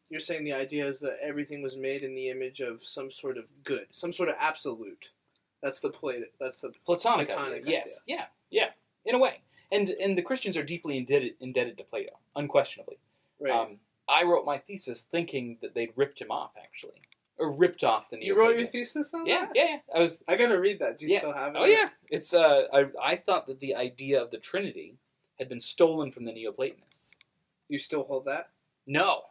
you're saying the idea is that everything was made in the image of some sort of good, some sort of absolute. That's the Platonic Platonic idea. Yes. Yeah. In a way. And the Christians are deeply indebted to Plato, unquestionably. right. I wrote my thesis thinking that they'd ripped him off, actually. Or ripped off the You wrote your Neoplatonists. thesis on Yeah, that? yeah. I gotta read that. Do you Yeah. still have it? Oh, yeah. It's I thought that the idea of the Trinity had been stolen from the Neoplatonists. You still hold that? No.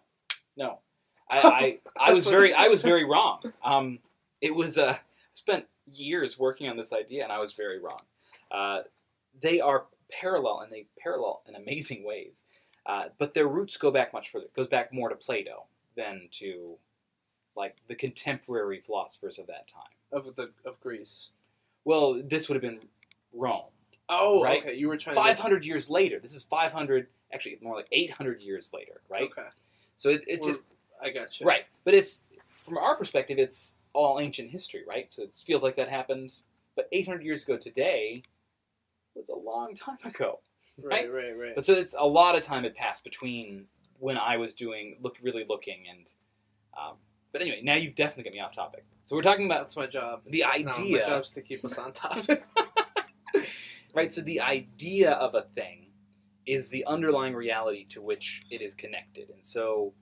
I was very wrong. It was I spent years working on this idea, and I was very wrong. They are parallel, and they parallel in amazing ways. But their roots go back much further. It goes back more to Plato than to like the contemporary philosophers of that time. Of Greece. Well, this would have been Rome. Oh, Right? okay. You were trying 500 years later. This is 500, actually more like 800 years later, right? Okay. So it just I got you. right, but it's from our perspective, it's all ancient history, right? So it feels like that happened, but 800 years ago today was a long time ago, Right. But so it's a lot of time had passed between when I was really looking, and but anyway, now you've definitely got me off topic. So we're talking about That's my job. the No, idea, my job's to keep us on topic. right? So the idea of a thing is the underlying reality to which it is connected, and so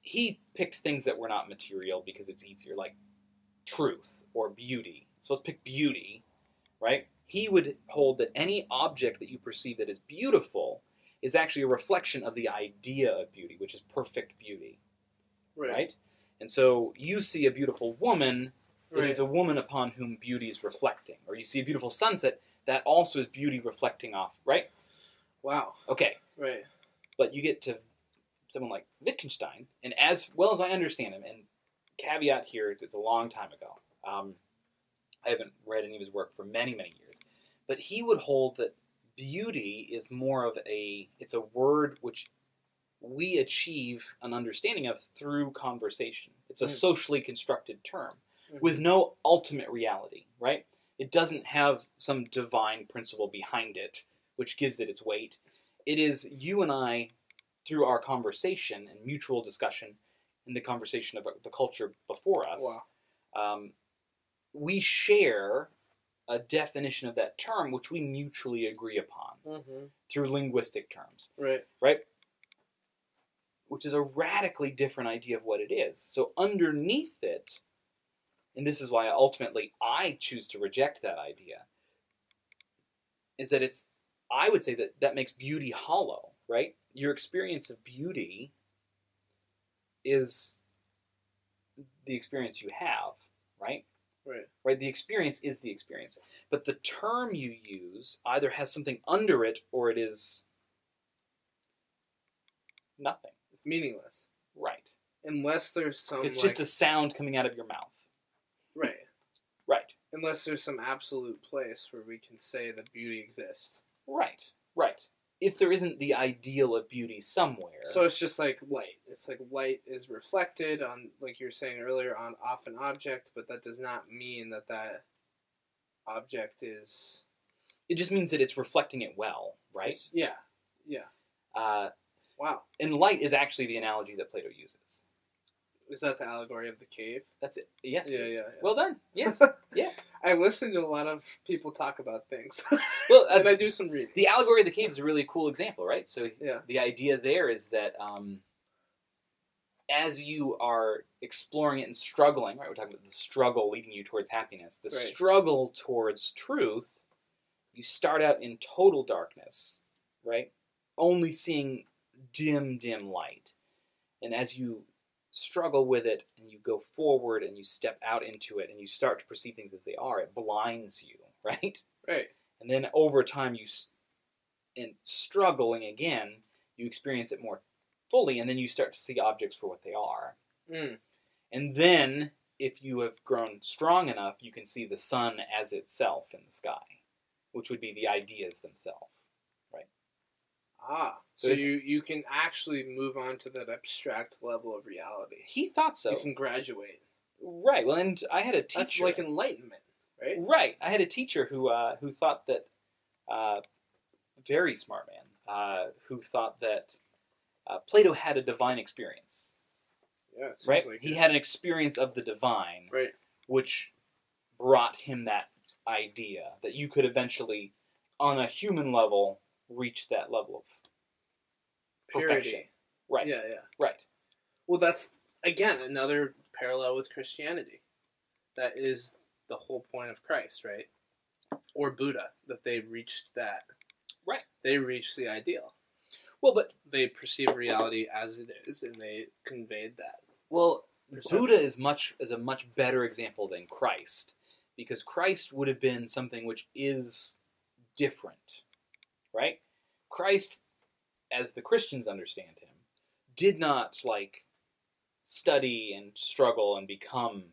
he picked things that were not material because it's easier, like truth or beauty. So let's pick beauty, right? He would hold that any object that you perceive that is beautiful is actually a reflection of the idea of beauty, which is perfect beauty, right? And so you see a beautiful woman, it is a woman upon whom beauty is reflecting. Or you see a beautiful sunset, that also is beauty reflecting off, right? Wow. Okay. Right. But you get to someone like Wittgenstein, and as well as I understand him, and caveat here, it's a long time ago. I haven't read any of his work for many, many years. But he would hold that beauty is more of it's a word which we achieve an understanding of through conversation. It's a socially constructed term with no ultimate reality, right? It doesn't have some divine principle behind it, which gives it its weight. It is you and I, through our conversation and mutual discussion and the conversation of the culture before us, we share a definition of that term which we mutually agree upon through linguistic terms. Right? Which is a radically different idea of what it is. So underneath it, and this is why ultimately I choose to reject that idea, is that I would say that makes beauty hollow, right? Your experience of beauty is the experience you have, right? Right. The experience is the experience. But the term you use either has something under it or it is nothing. It's meaningless. Right. Unless there's some... It's just a sound coming out of your mouth. Right. Right. Unless there's some absolute place where we can say that beauty exists. Right. If there isn't the ideal of beauty somewhere. So it's just like light. It's like light is reflected on, like you were saying earlier, off an object, but that does not mean that object is... It just means that it's reflecting it well, right? Yeah. Wow. And light is actually the analogy that Plato uses. Is that the allegory of the cave? That's it. Yes. Yeah. Well done. Yes. Yes. I listen to a lot of people talk about things. Well, and I do some reading. The allegory of the cave is a really cool example, right? So yeah. The idea there is that as you are exploring it and struggling, right? We're talking about the struggle leading you towards happiness. The struggle towards truth, you start out in total darkness, right? Only seeing dim light. And as you struggle with it and you go forward and you step out into it and you start to perceive things as they are, it blinds you, right? Right. And then over time, in struggling again, you experience it more fully, and then you start to see objects for what they are. Mm. And then, if you have grown strong enough, you can see the sun as itself in the sky, which would be the ideas themselves, right? Ah, so you can actually move on to that abstract level of reality. He thought so. You can graduate. Right. Well, and I had a teacher. That's like enlightenment, right? Right. I had a teacher who thought that, very smart man, who thought that Plato had a divine experience. Yeah, it seems right? like He it. had an experience of the divine, Right. which brought him that idea that you could eventually, on a human level, reach that level of perfection. Purity. Right. Yeah. Right. Well, that's, again, another parallel with Christianity. That is the whole point of Christ, right? Or Buddha, that they reached that. Right. They reached the ideal. Well, but They perceive reality as it is, and they conveyed that. well, Perception. Buddha is a much better example than Christ, because Christ would have been something which is different, right? Christ, as the Christians understand him, did not study and struggle and become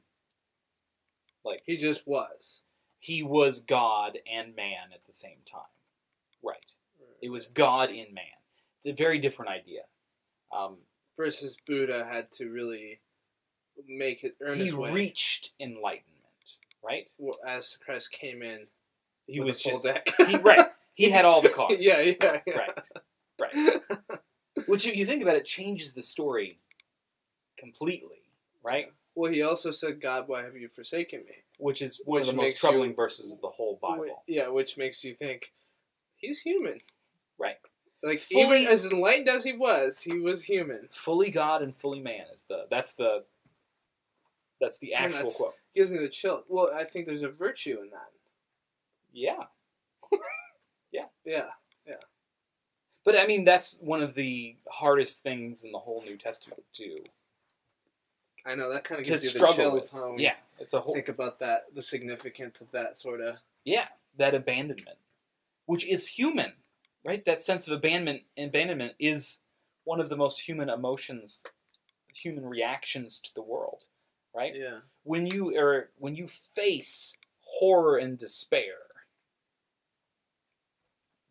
He just was. he was God and man at the same time. Right. It was God in man. It's a very different idea. Versus Buddha had to really make it earn He his way. reached enlightenment, right? Well, as Christ came in, He with was a full just deck. right. He had all the cards. Yeah. Right. Which, if you think about it, changes the story completely, right? Well, he also said, "God, why have you forsaken me?" Which is one of Which the most makes troubling you- verses of the whole Bible. Yeah, which makes you think he's human. Right. Like Fully- even as enlightened as he was human. Fully God and fully man is that's the Man, actual quote. Gives me the chill. Well, I think there's a virtue in that. Yeah. Yeah. But I mean, that's one of the hardest things in the whole New Testament to I know that kind of to gives you the struggle chills. with. Huh, when Yeah, it's a you whole think about that, the significance of that sort of. yeah, that abandonment, which is human, right? That sense of abandonment is one of the most human emotions, human reactions to the world, right? Yeah. When you face horror and despair,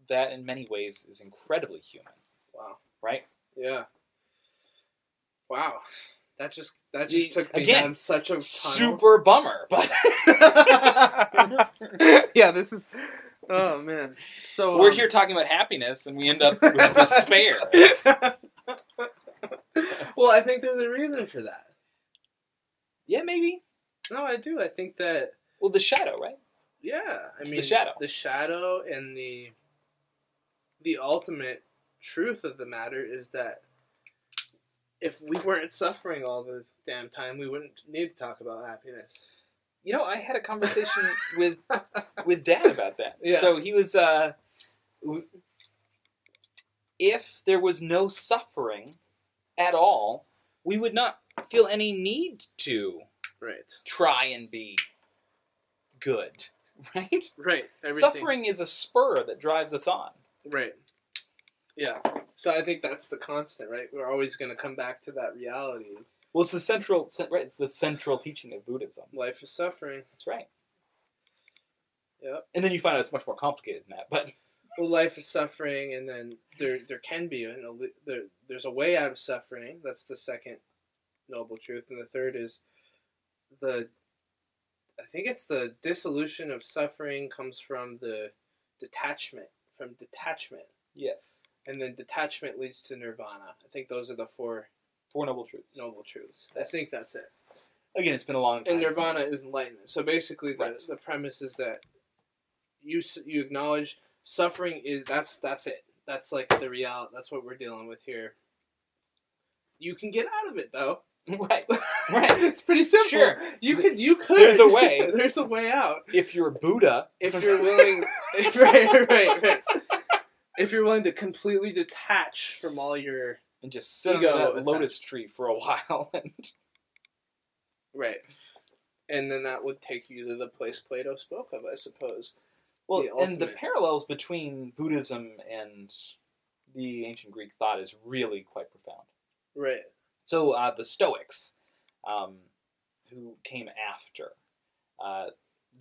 that in many ways is incredibly human, Wow. right? Yeah. Wow. That just took me Again, down such a tunnel. Super bummer, but Yeah, this is. Oh man. So we're here talking about happiness, and we end up with despair. It's- Well, I think there's a reason for that. yeah, maybe. No, I do. I think that. Well, the shadow, right? Yeah, It's the shadow. The shadow, and the ultimate truth of the matter is that if we weren't suffering all the damn time, we wouldn't need to talk about happiness. You know, I had a conversation with Dad about that. Yeah. So he was, if there was no suffering at all, we would not feel any need to Right. try and be good, right? Right. Everything. Suffering is a spur that drives us on. Right. Yeah. So I think that's the constant, right? We're always going to come back to that reality. Well, it's the central, right? It's the central teaching of Buddhism. Life is suffering. That's right. Yep. And then you find out it's much more complicated than that. But Well, life is suffering, and then there can be there's a way out of suffering. That's the second noble truth, and the third is I think it's the dissolution of suffering comes from the detachment, yes, and then detachment leads to nirvana. I think those are the four Noble Truths. noble truths. I think that's it. Again, it's been a long time. And nirvana is enlightenment. So basically, Right. the premise is that you acknowledge suffering is that's it. That's like the reality. That's what we're dealing with here. You can get out of it though. Right. It's pretty simple. Sure. You could. There's a way. There's a way out If you're Buddha. if you're willing. Right. If you're willing to completely detach from all your... And just sit Ego under that attached. lotus tree for a while. Right. And then that would take you to the place Plato spoke of, I suppose. Well, The and the ultimate. parallels between Buddhism and the ancient Greek thought is really quite profound. Right. So the Stoics, who came after,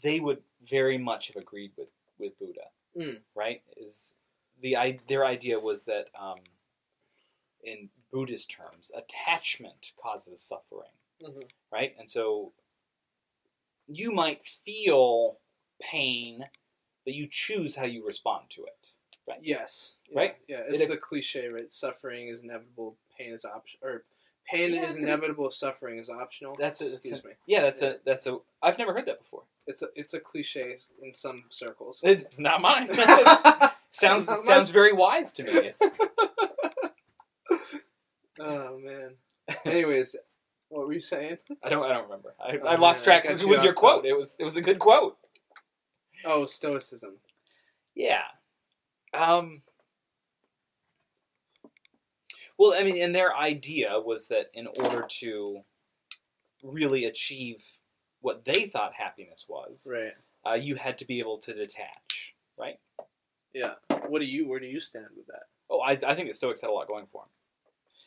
they would very much have agreed with Buddha, right? Their idea was that, in Buddhist terms, attachment causes suffering, right? And so you might feel pain, but you choose how you respond to it, right? Yes. Right? Yeah, it's the cliche, right? Suffering is inevitable, pain is optional, or pain is inevitable, suffering is optional. Excuse me. Yeah, that's a. I've never heard that before. It's a cliche in some circles. Not mine. Sounds very wise to me. Oh man. Anyways, what were you saying? I don't remember. I lost track with your quote. It was a good quote. Oh, Stoicism. Yeah. Well, I mean, and their idea was that in order to really achieve what they thought happiness was, right, you had to be able to detach, right? Yeah. Where do you stand with that? Oh, I think the Stoics had a lot going for them.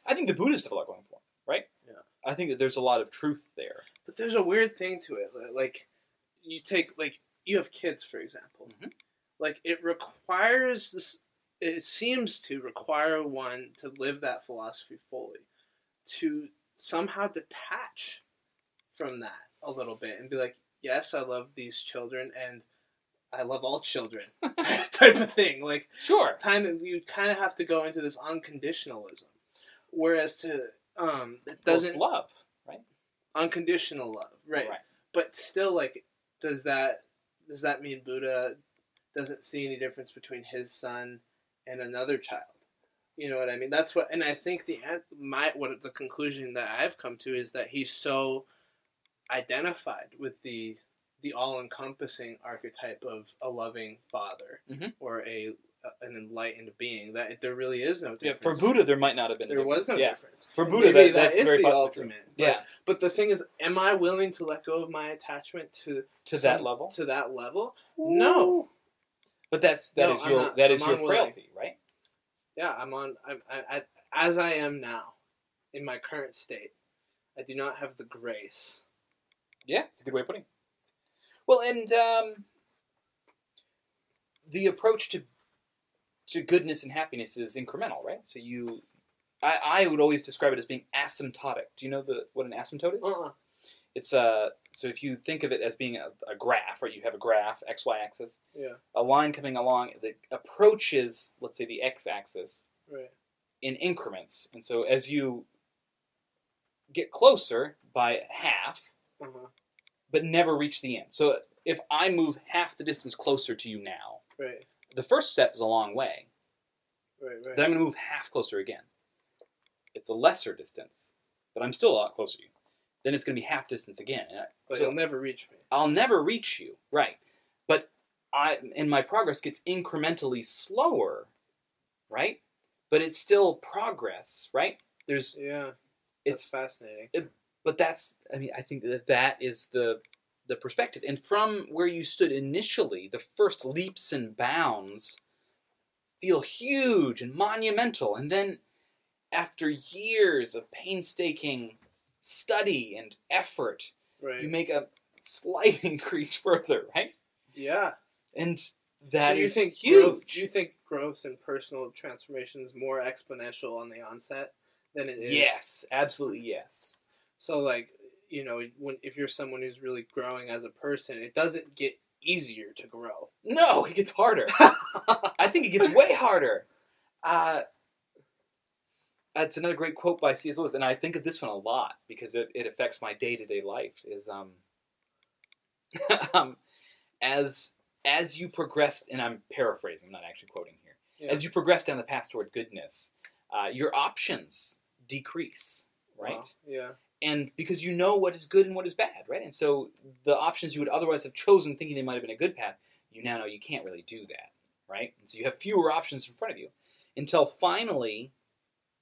I think the Buddhists have a lot going for them, right? Yeah. I think that there's a lot of truth there. But there's a weird thing to it. Like, you take, like, you have kids, for example. Like, it requires this... It seems to require one to live that philosophy fully, to somehow detach from that a little bit and be like, yes, I love these children and I love all children, type of thing. Like, sure, you kind of have to go into this unconditionalism, whereas it doesn't... Well, it's love, right? Unconditional love, right? But still, like, does that mean Buddha doesn't see any difference between his son and another child? You know what I mean? That's what, and I think the conclusion that I've come to is that he's so identified with the all-encompassing archetype of a loving father or an enlightened being that there really is no difference. Yeah, for Buddha, there might not have been. There was no difference. For Buddha, that's is very the possible. ultimate. Yeah, but the thing is, am I willing to let go of my attachment to that level? To that level? Ooh. No. But that is your frailty, right? Yeah, I'm as I am now, in my current state. I do not have the grace. Yeah, it's a good way of putting it. Well, and the approach to goodness and happiness is incremental, right? So I would always describe it as being asymptotic. Do you know what an asymptote is? It's so if you think of it as being a graph, right? You have a graph, XY axis. Yeah. A line coming along that approaches, let's say, the x-axis in increments. And so as you get closer by half, but never reach the end. So if I move half the distance closer to you now, the first step is a long way. Then I'm going to move half closer again. It's a lesser distance, but I'm still a lot closer to you. Then it's going to be half distance again. But you'll never reach me. I'll never reach you, right. But my progress gets incrementally slower, right? But it's still progress, right? That's fascinating. But I think that is the perspective. And from where you stood initially, the first leaps and bounds feel huge and monumental. And then after years of painstaking study and effort, you make a slight increase further, right? Yeah. And that is huge. Do you think growth and personal transformation is more exponential on the onset than it is? Yes, absolutely yes. So, like, you know, if you're someone who's really growing as a person, it doesn't get easier to grow. No, it gets harder. I think it gets way harder. It's another great quote by C.S. Lewis, and I think of this one a lot because it affects my day-to-day life, is as you progress, and I'm paraphrasing, I'm not actually quoting here, as you progress down the path toward goodness, your options decrease, right? Wow. Yeah. And because you know what is good and what is bad, right? And so the options you would otherwise have chosen thinking they might have been a good path, you now know you can't really do that, right? And so you have fewer options in front of you until finally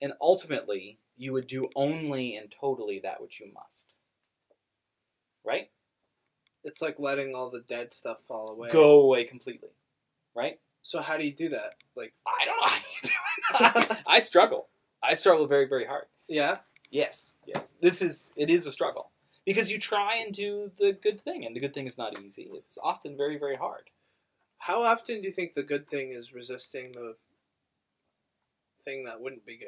and ultimately you would do only and totally that which you must. Right? It's like letting all the dead stuff fall away. Go away completely. Right? So how do you do that? Like, I don't know how you do it. I struggle. I struggle very, very hard. yeah? Yes. It is a struggle. Because you try and do the good thing, and the good thing is not easy. It's often very, very hard. How often do you think the good thing is resisting the thing that wouldn't be good?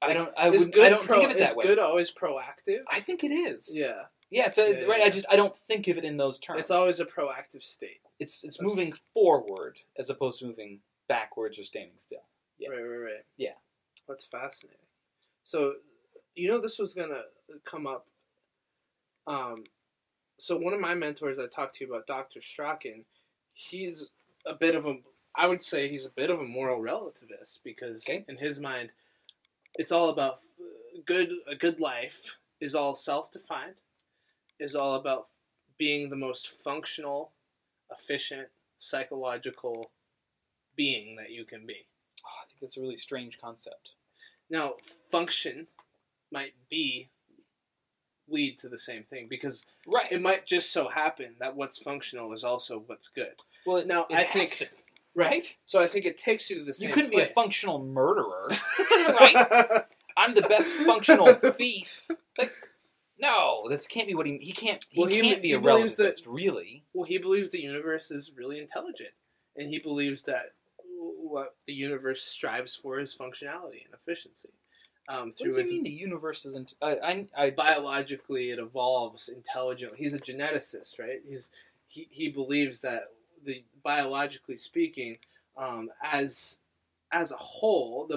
I don't think of it that way. Is good always proactive? I think it is. Yeah. Yeah, right. Yeah. I don't think of it in those terms. It's always a proactive state. It's moving forward as opposed to moving backwards or standing still. Yeah. Right. Yeah. That's fascinating. So, this was going to come up. So one of my mentors I talked to you about, Dr. Strachan, he's a bit of I would say he's a bit of a moral relativist because in his mind, it's all about a good life is all self-defined, is all about being the most functional, efficient, psychological being that you can be. Oh, I think that's a really strange concept. Now, function might lead to the same thing because it might just so happen that what's functional is also what's good. Well, now I think right. So I think it takes you to the same. You couldn't place. be a functional murderer, right? I'm the best functional thief. Like, no, this can't be what he can't. He can't be a relativist, really. Well, he believes the universe is really intelligent, and he believes that what the universe strives for is functionality and efficiency. What does he mean the universe isn't... biologically, it evolves intelligently. He's a geneticist, right? He believes that, biologically speaking, as a whole,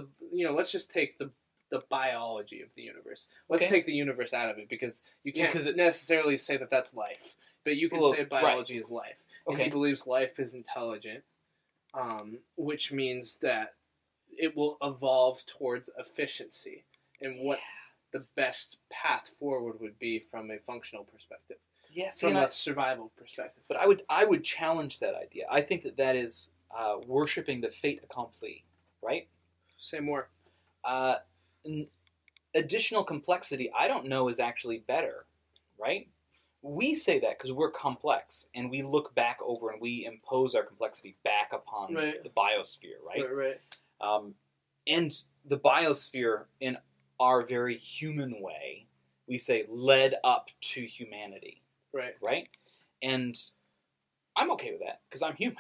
let's just take the biology of the universe. Let's take the universe out of it, because you can't necessarily say that that's life. But you can say biology is life. And he believes life is intelligent, which means that it will evolve towards efficiency and what the best path forward would be from a functional perspective. Yes, from a survival perspective. But I would challenge that idea. I think that is worshipping the fait accompli, right? Say more. Additional complexity, I don't know, is actually better, right? We say that because we're complex, and we look back over and we impose our complexity back upon the biosphere, right? Right. And the biosphere, in our very human way, we say led up to humanity. Right. Right? And I'm okay with that, because I'm human,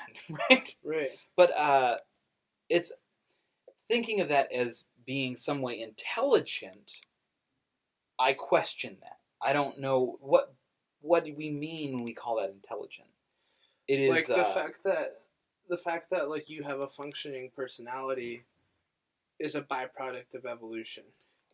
right? Right. But it's thinking of that as being some way intelligent, I question that. I don't know what do we mean when we call that intelligent. It is like the fact that like you have a functioning personality is a byproduct of evolution.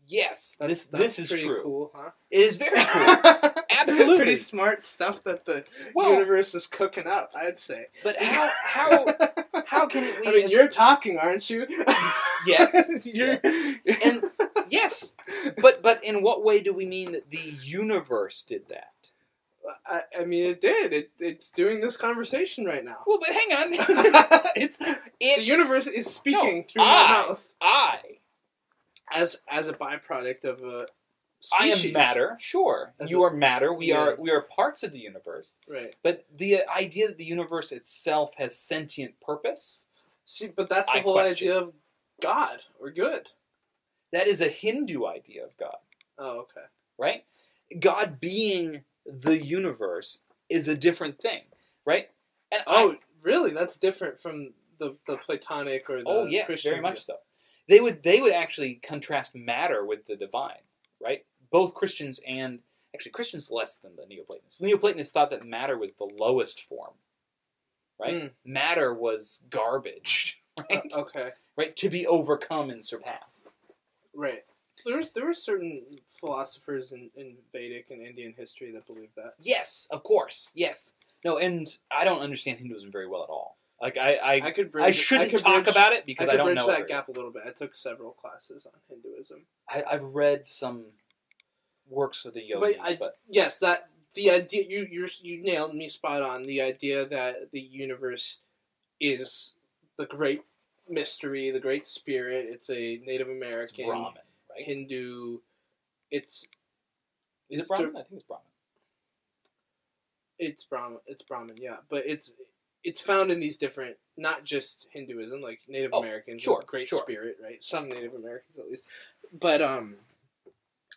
Yes, this is pretty true. Cool, huh? It is very cool. Absolutely, pretty smart stuff that the universe is cooking up, I'd say. But how can it? I mean, you're talking, aren't you? Yes. Yes. But in what way do we mean that the universe did that? I mean, it did. It's doing this conversation right now. Well, but hang on. The universe is speaking through my mouth. As a byproduct of a species. I am matter, sure. You are matter. We are parts of the universe. Right. But the idea that the universe itself has sentient purpose. See, but that's the whole idea of God or good. That is a Hindu idea of God. Oh, okay. Right? God being the universe is a different thing, right? And really? That's different from the Platonic or the Christian very much so. They would actually contrast matter with the divine, right? Both Christians and actually Christians less than the Neoplatonists. The Neoplatonists thought that matter was the lowest form, right? Matter was garbage, right? Okay. Right, to be overcome and surpassed. Right. There were certain philosophers in Vedic and Indian history that believed that. Yes, of course. Yes. No, and I don't understand Hinduism very well at all. Like I shouldn't talk about it because I don't know. I could bridge that gap a little bit. I took several classes on Hinduism. I've read some works of the yogis, yes, that the idea you nailed me spot on. The idea that the universe is the great mystery, the great spirit. It's a Native American, It's Brahman, right? Hindu. Is it Brahman? I think it's Brahman. It's Brahman. It's Brahman, yeah. But it's found in these different, not just Hinduism, like Native Americans, sure, great sure. spirit, right? Some Native Americans at least, but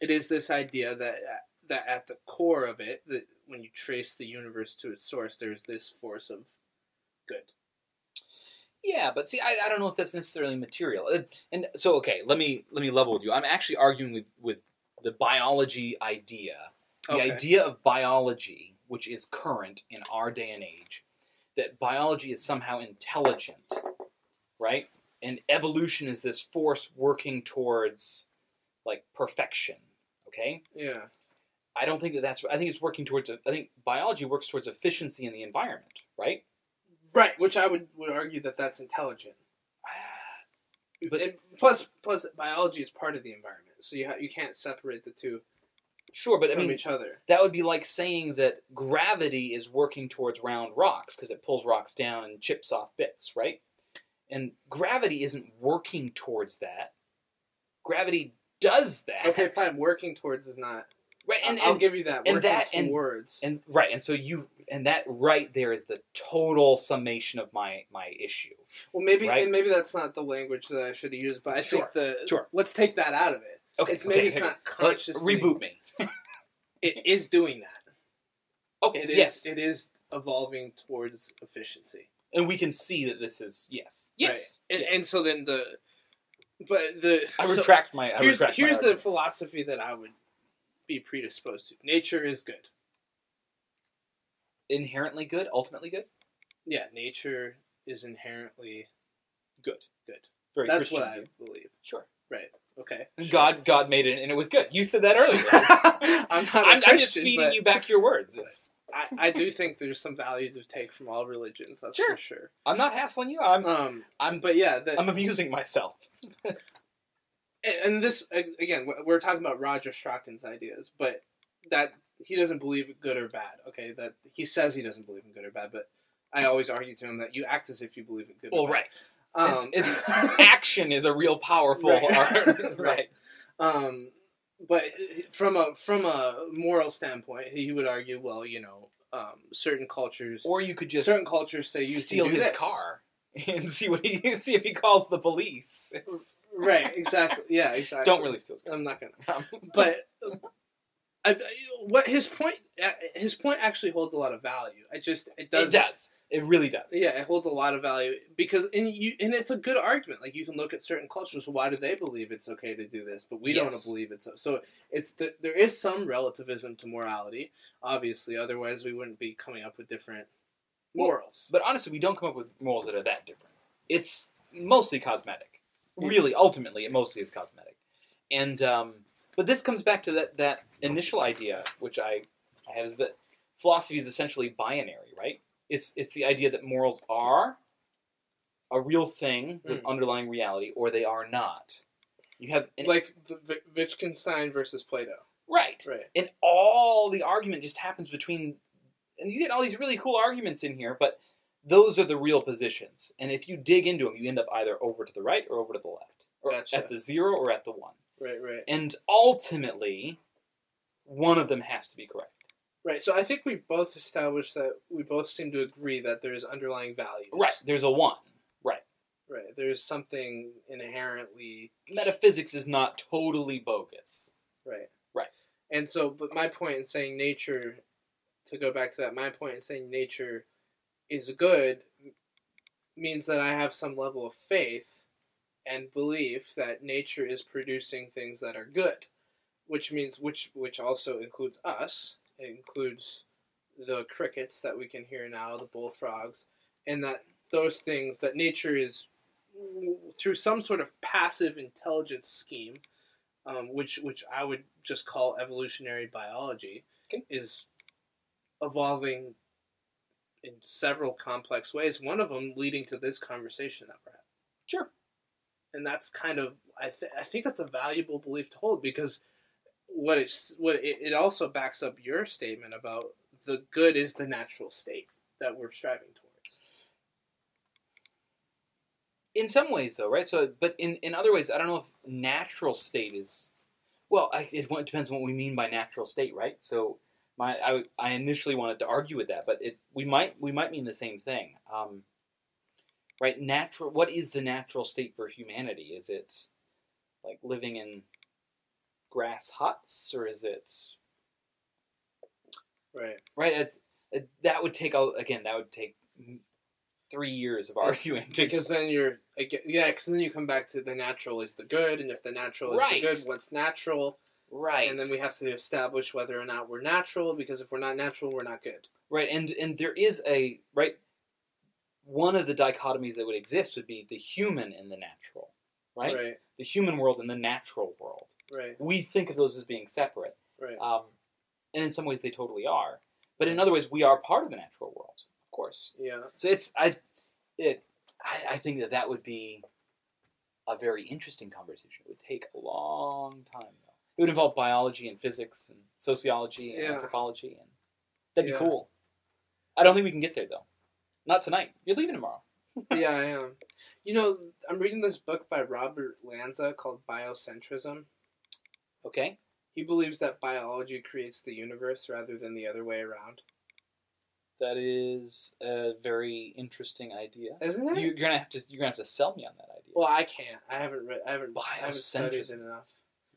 it is this idea that at the core of it, that when you trace the universe to its source, there's this force of good. Yeah, but see, I don't know if that's necessarily material. And so, okay, let me level with you. I'm actually arguing with the biology idea. The idea of biology, which is current in our day and age, that biology is somehow intelligent, right? And evolution is this force working towards, like, perfection, okay? Yeah. I don't think that's... I think it's working towards... I think biology works towards efficiency in the environment, right? Right, which I would argue that that's intelligent. But plus, biology is part of the environment, so you can't separate the two. Sure, but from each other. That would be like saying that gravity is working towards round rocks because it pulls rocks down and chips off bits, right? And gravity isn't working towards that. Gravity does that. Okay, fine. Working towards is not. Right, and I'll give you that. And working towards. And right, and so that right there is the total summation of my issue. Well, maybe right? and maybe that's not the language that I should have used, but I think Sure. Let's take that out of it. Okay, it's not consciously. Reboot me. It is doing that. Okay. It is evolving towards efficiency, and we can see that this is yes. Right. And so then I retract my. Here's the philosophy that I would be predisposed to. Nature is good. Inherently good, ultimately good. Yeah, nature is inherently good. Very That's Christian what I believe. Sure. Right. Okay. Sure. God made it, and it was good. You said that earlier. I'm just feeding you back your words. I do think there's some value to take from all religions. That's for sure. I'm not hassling you. I'm amusing myself. And this again, we're talking about Roger Strachan's ideas, but that he doesn't believe in good or bad. Okay, that he says he doesn't believe in good or bad, but I always argue to him that you act as if you believe in good. Or bad. Right. Action is a real powerful art. Right. But from a moral standpoint, he would argue, well, certain cultures, or you could just certain cultures say you steal his car and see if he calls the police. Right. Exactly. Yeah. Exactly. Don't really steal his car. I'm not gonna. But what his point actually holds a lot of value. It does. It really does. Yeah, it holds a lot of value because and it's a good argument. Like you can look at certain cultures. Why do they believe it's okay to do this, but we don't believe it's so? There is some relativism to morality. Obviously, otherwise we wouldn't be coming up with different morals. But honestly, we don't come up with morals that are that different. It's mostly cosmetic. Really, ultimately, it mostly is cosmetic. And but this comes back to that initial idea, which I have, is that philosophy is essentially binary, right? It's the idea that morals are a real thing with underlying reality, or they are not. You have like Wittgenstein versus Plato, right? And all the argument just happens between, and you get all these really cool arguments in here, but those are the real positions. And if you dig into them, you end up either over to the right or over to the left, or at the 0 or at the 1. Right. And ultimately, one of them has to be correct. Right, so I think we've both established that we both seem to agree that there's underlying values. Right, there's a 1. Right. Right, there's something inherently... Metaphysics is not totally bogus. Right. Right. And so, but my point in saying nature, to go back to that, my point in saying nature is good means that I have some level of faith and belief that nature is producing things that are good, which means, which also includes us. It includes the crickets that we can hear now, the bullfrogs, and that those things, that nature is, through some sort of passive intelligence scheme, which I would just call evolutionary biology, is evolving in several complex ways, one of them leading to this conversation that we're having. Sure. And that's kind of, I think that's a valuable belief to hold, because it also backs up your statement about the good is the natural state that we're striving towards. In some ways, though, right? So, but in other ways, I don't know if natural state is. Well, it depends on what we mean by natural state, right? So, I initially wanted to argue with that, but we might mean the same thing, right? What is the natural state for humanity? Is it like living in grass huts, or is it right? That would take 3 years of arguing because then because then you come back to the natural is the good, and if the natural is the good, what's natural? Right. And then we have to establish whether or not we're natural, because if we're not natural, we're not good. Right, and there is one of the dichotomies that would exist would be the human and the natural, right? Right. The human world and the natural world. Right. We think of those as being separate. Right. And in some ways they totally are. But in other ways we are part of the natural world, of course. Yeah. So I think that would be a very interesting conversation. It would take a long time, though. It would involve biology and physics and sociology and anthropology, and that'd be cool. I don't think we can get there, though. Not tonight. You're leaving tomorrow. Yeah, I am. You know, I'm reading this book by Robert Lanza called Biocentrism. Okay. He believes that biology creates the universe rather than the other way around. That is a very interesting idea. Isn't it? You're gonna have to sell me on that idea. Well, I can't. I haven't studied it enough.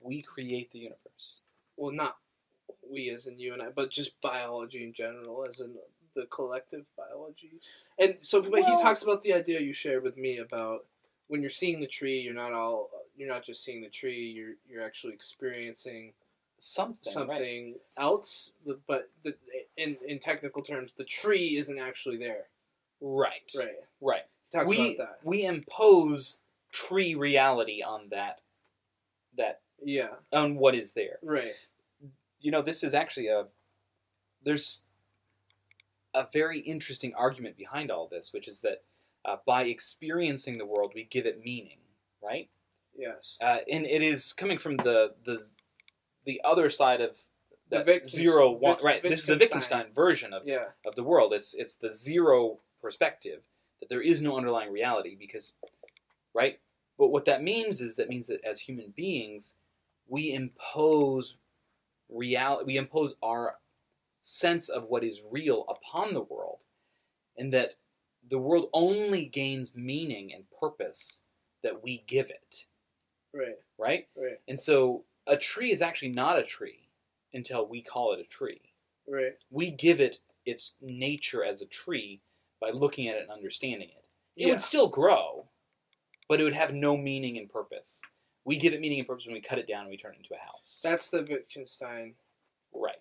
We create the universe. Well, not we as in you and I, but just biology in general, as in the collective biology. And so, but he talks about the idea you shared with me about when you're seeing the tree, you're not just seeing the tree, you're actually experiencing something else. But in technical terms, the tree isn't actually there. Right. He talks about that. We impose tree reality on that. On what is there. Right. You know, this is actually there's a very interesting argument behind all this, which is that by experiencing the world, we give it meaning, right? Yes. And it is coming from the other side of that zero one. Right. This is the Wittgenstein version of the world. It's the zero perspective, that there is no underlying reality, because, right? But what that means is that as human beings, we impose reality. We impose our sense of what is real upon the world, and that the world only gains meaning and purpose that we give it. Right. And so a tree is actually not a tree until we call it a tree. Right. We give it its nature as a tree by looking at it and understanding it. It would still grow, but it would have no meaning and purpose. We give it meaning and purpose when we cut it down and we turn it into a house. That's the Wittgenstein. Right.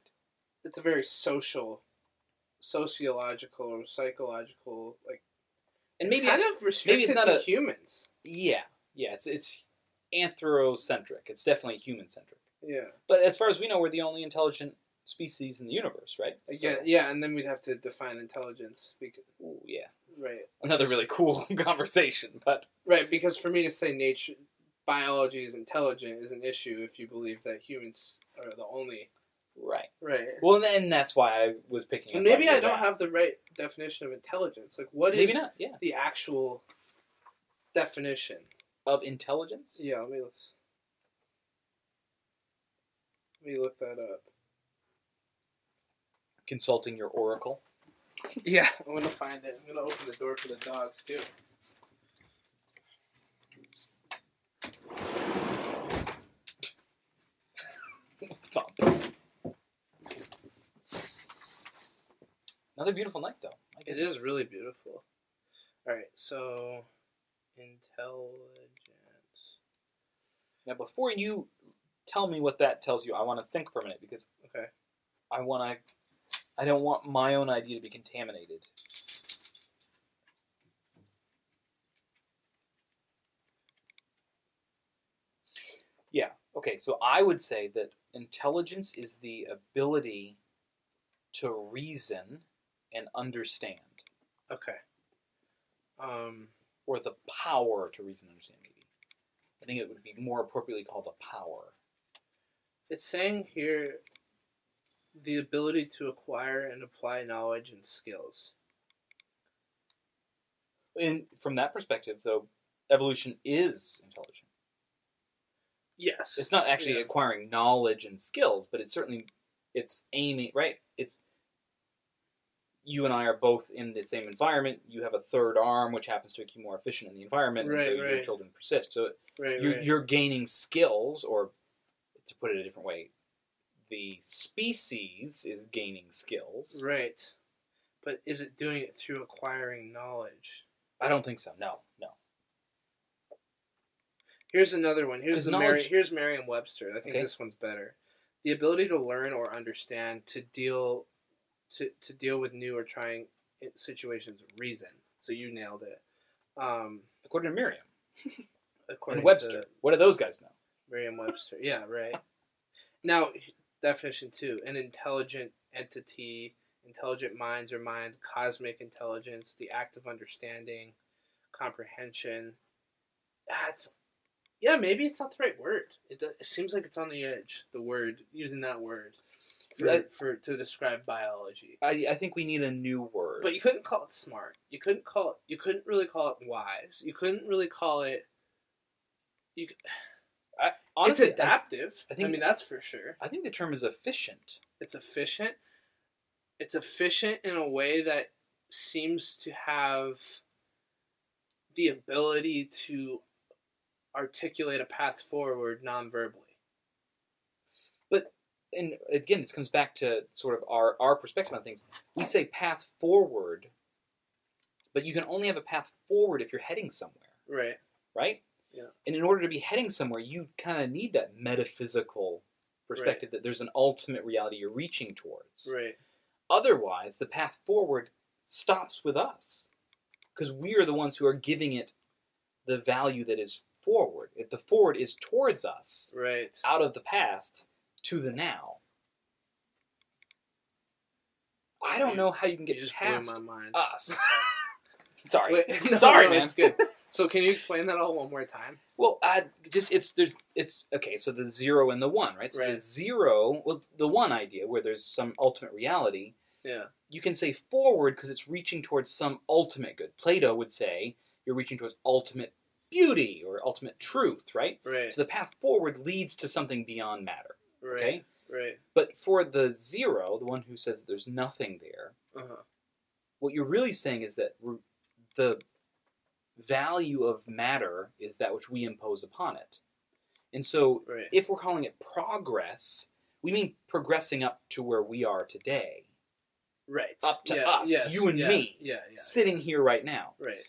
It's a very sociological, or psychological, and maybe kind of restricted to humans. Yeah. It's anthrocentric. It's definitely human-centric. Yeah. But as far as we know, we're the only intelligent species in the universe, right? Yeah, and then we'd have to define intelligence. Ooh, yeah. Right. Another really cool conversation, but... Right, because for me to say biology is intelligent is an issue if you believe that humans are the only... Right. Well, and that's why I was picking up. Maybe I don't have the right definition of intelligence. What is the actual definition of intelligence? Yeah, let me look that up. Consulting your oracle. Yeah, I'm gonna find it. I'm gonna open the door for the dogs too. Another beautiful night, though. It is really beautiful. Alright, so... intelligence. Now, before you tell me what that tells you, I want to think for a minute, because I don't want my own idea to be contaminated. Yeah, okay, so I would say that intelligence is the ability to reason and understand. Okay. Or the power to reason and understand, maybe. I think it would be more appropriately called a power. It's saying here the ability to acquire and apply knowledge and skills. And from that perspective, though, evolution is intelligent. Yes. It's not actually acquiring knowledge and skills, but it's aiming, right? It's you and I are both in the same environment. You have a third arm, which happens to make you more efficient in the environment, and so your children persist. So you're gaining skills, or to put it a different way, the species is gaining skills. Right. But is it doing it through acquiring knowledge? I don't think so. No. Here's another one. Here's Merriam-Webster. I think this one's better. The ability to learn or understand, to deal with new or trying situations with reason. So you nailed it. According to Merriam. According and Webster. What do those guys know? Merriam-Webster. Yeah, right. Now, definition 2. An intelligent entity, intelligent minds or mind, cosmic intelligence, the act of understanding, comprehension. Maybe it's not the right word. It seems like it's on the edge, the word, using that word to describe biology. I think we need a new word. But you couldn't call it smart. You couldn't really call it wise. You couldn't really call it... Honestly, it's adaptive. I mean, that's for sure. I think the term is efficient. It's efficient. It's efficient in a way that seems to have the ability to articulate a path forward non-verbally. And again, this comes back to sort of our perspective on things. We say path forward, but you can only have a path forward if you're heading somewhere. Right. Right? Yeah. And in order to be heading somewhere, you kind of need that metaphysical perspective that there's an ultimate reality you're reaching towards. Right. Otherwise, the path forward stops with us, because we are the ones who are giving it the value that is forward. If the forward is towards us, right, out of the past to the now. I don't know how you can get past blew my mind. us. Sorry. Wait, Sorry, man. It's good. So can you explain that all one more time? Well, it's okay. So the 0 and the 1, right? So the 0, the 1 idea where there's some ultimate reality. Yeah. You can say forward because it's reaching towards some ultimate good. Plato would say you're reaching towards ultimate beauty or ultimate truth, right? Right. So the path forward leads to something beyond matter. Right. Okay? Right. But for the 0, the one who says there's nothing there, what you're really saying is that the value of matter is that which we impose upon it. And so if we're calling it progress, we mean progressing up to where we are today. Right. Up to us, you and me, sitting here right now. Right.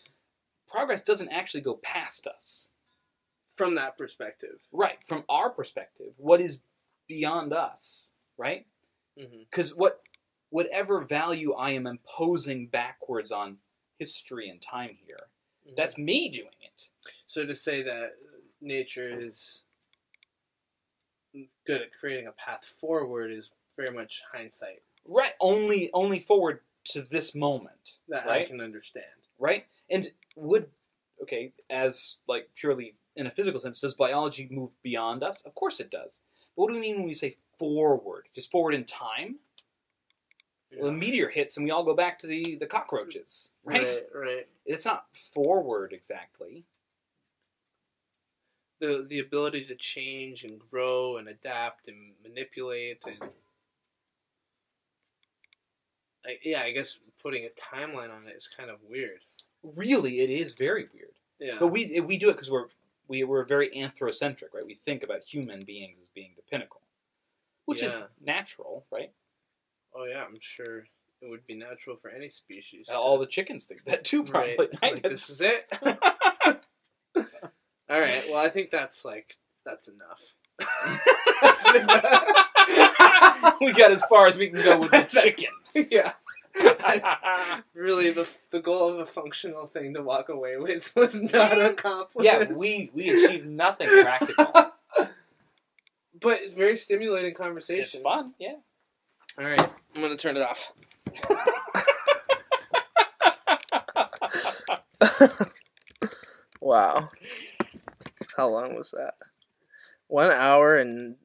Progress doesn't actually go past us. From that perspective. Right. From our perspective, what is beyond us, right? Because whatever value I am imposing backwards on history and time here, that's me doing it. So to say that nature is good at creating a path forward is very much hindsight. Right. Only forward to this moment. That right? I can understand. Right? And as like purely in a physical sense, does biology move beyond us? Of course it does. But what do we mean when we say forward? Just forward in time? Yeah. Well, a meteor hits and we all go back to the cockroaches, right? Right. It's not forward exactly. The ability to change and grow and adapt and manipulate and I guess putting a timeline on it is kind of weird. Really, it is very weird. Yeah. But we do it because we're very anthrocentric, right? We think about human beings as being the pinnacle, which is natural, right? Oh yeah, I'm sure it would be natural for any species. All the chickens think that too, probably. Right. Like, this is it. All right. Well, I think that's enough. We got as far as we can go with the chickens. Yeah. Really, the goal of a functional thing to walk away with was not accomplished. Yeah, we achieved nothing practical. But it's very stimulating conversation. It's fun, yeah. All right, I'm going to turn it off. Wow. How long was that? 1 hour and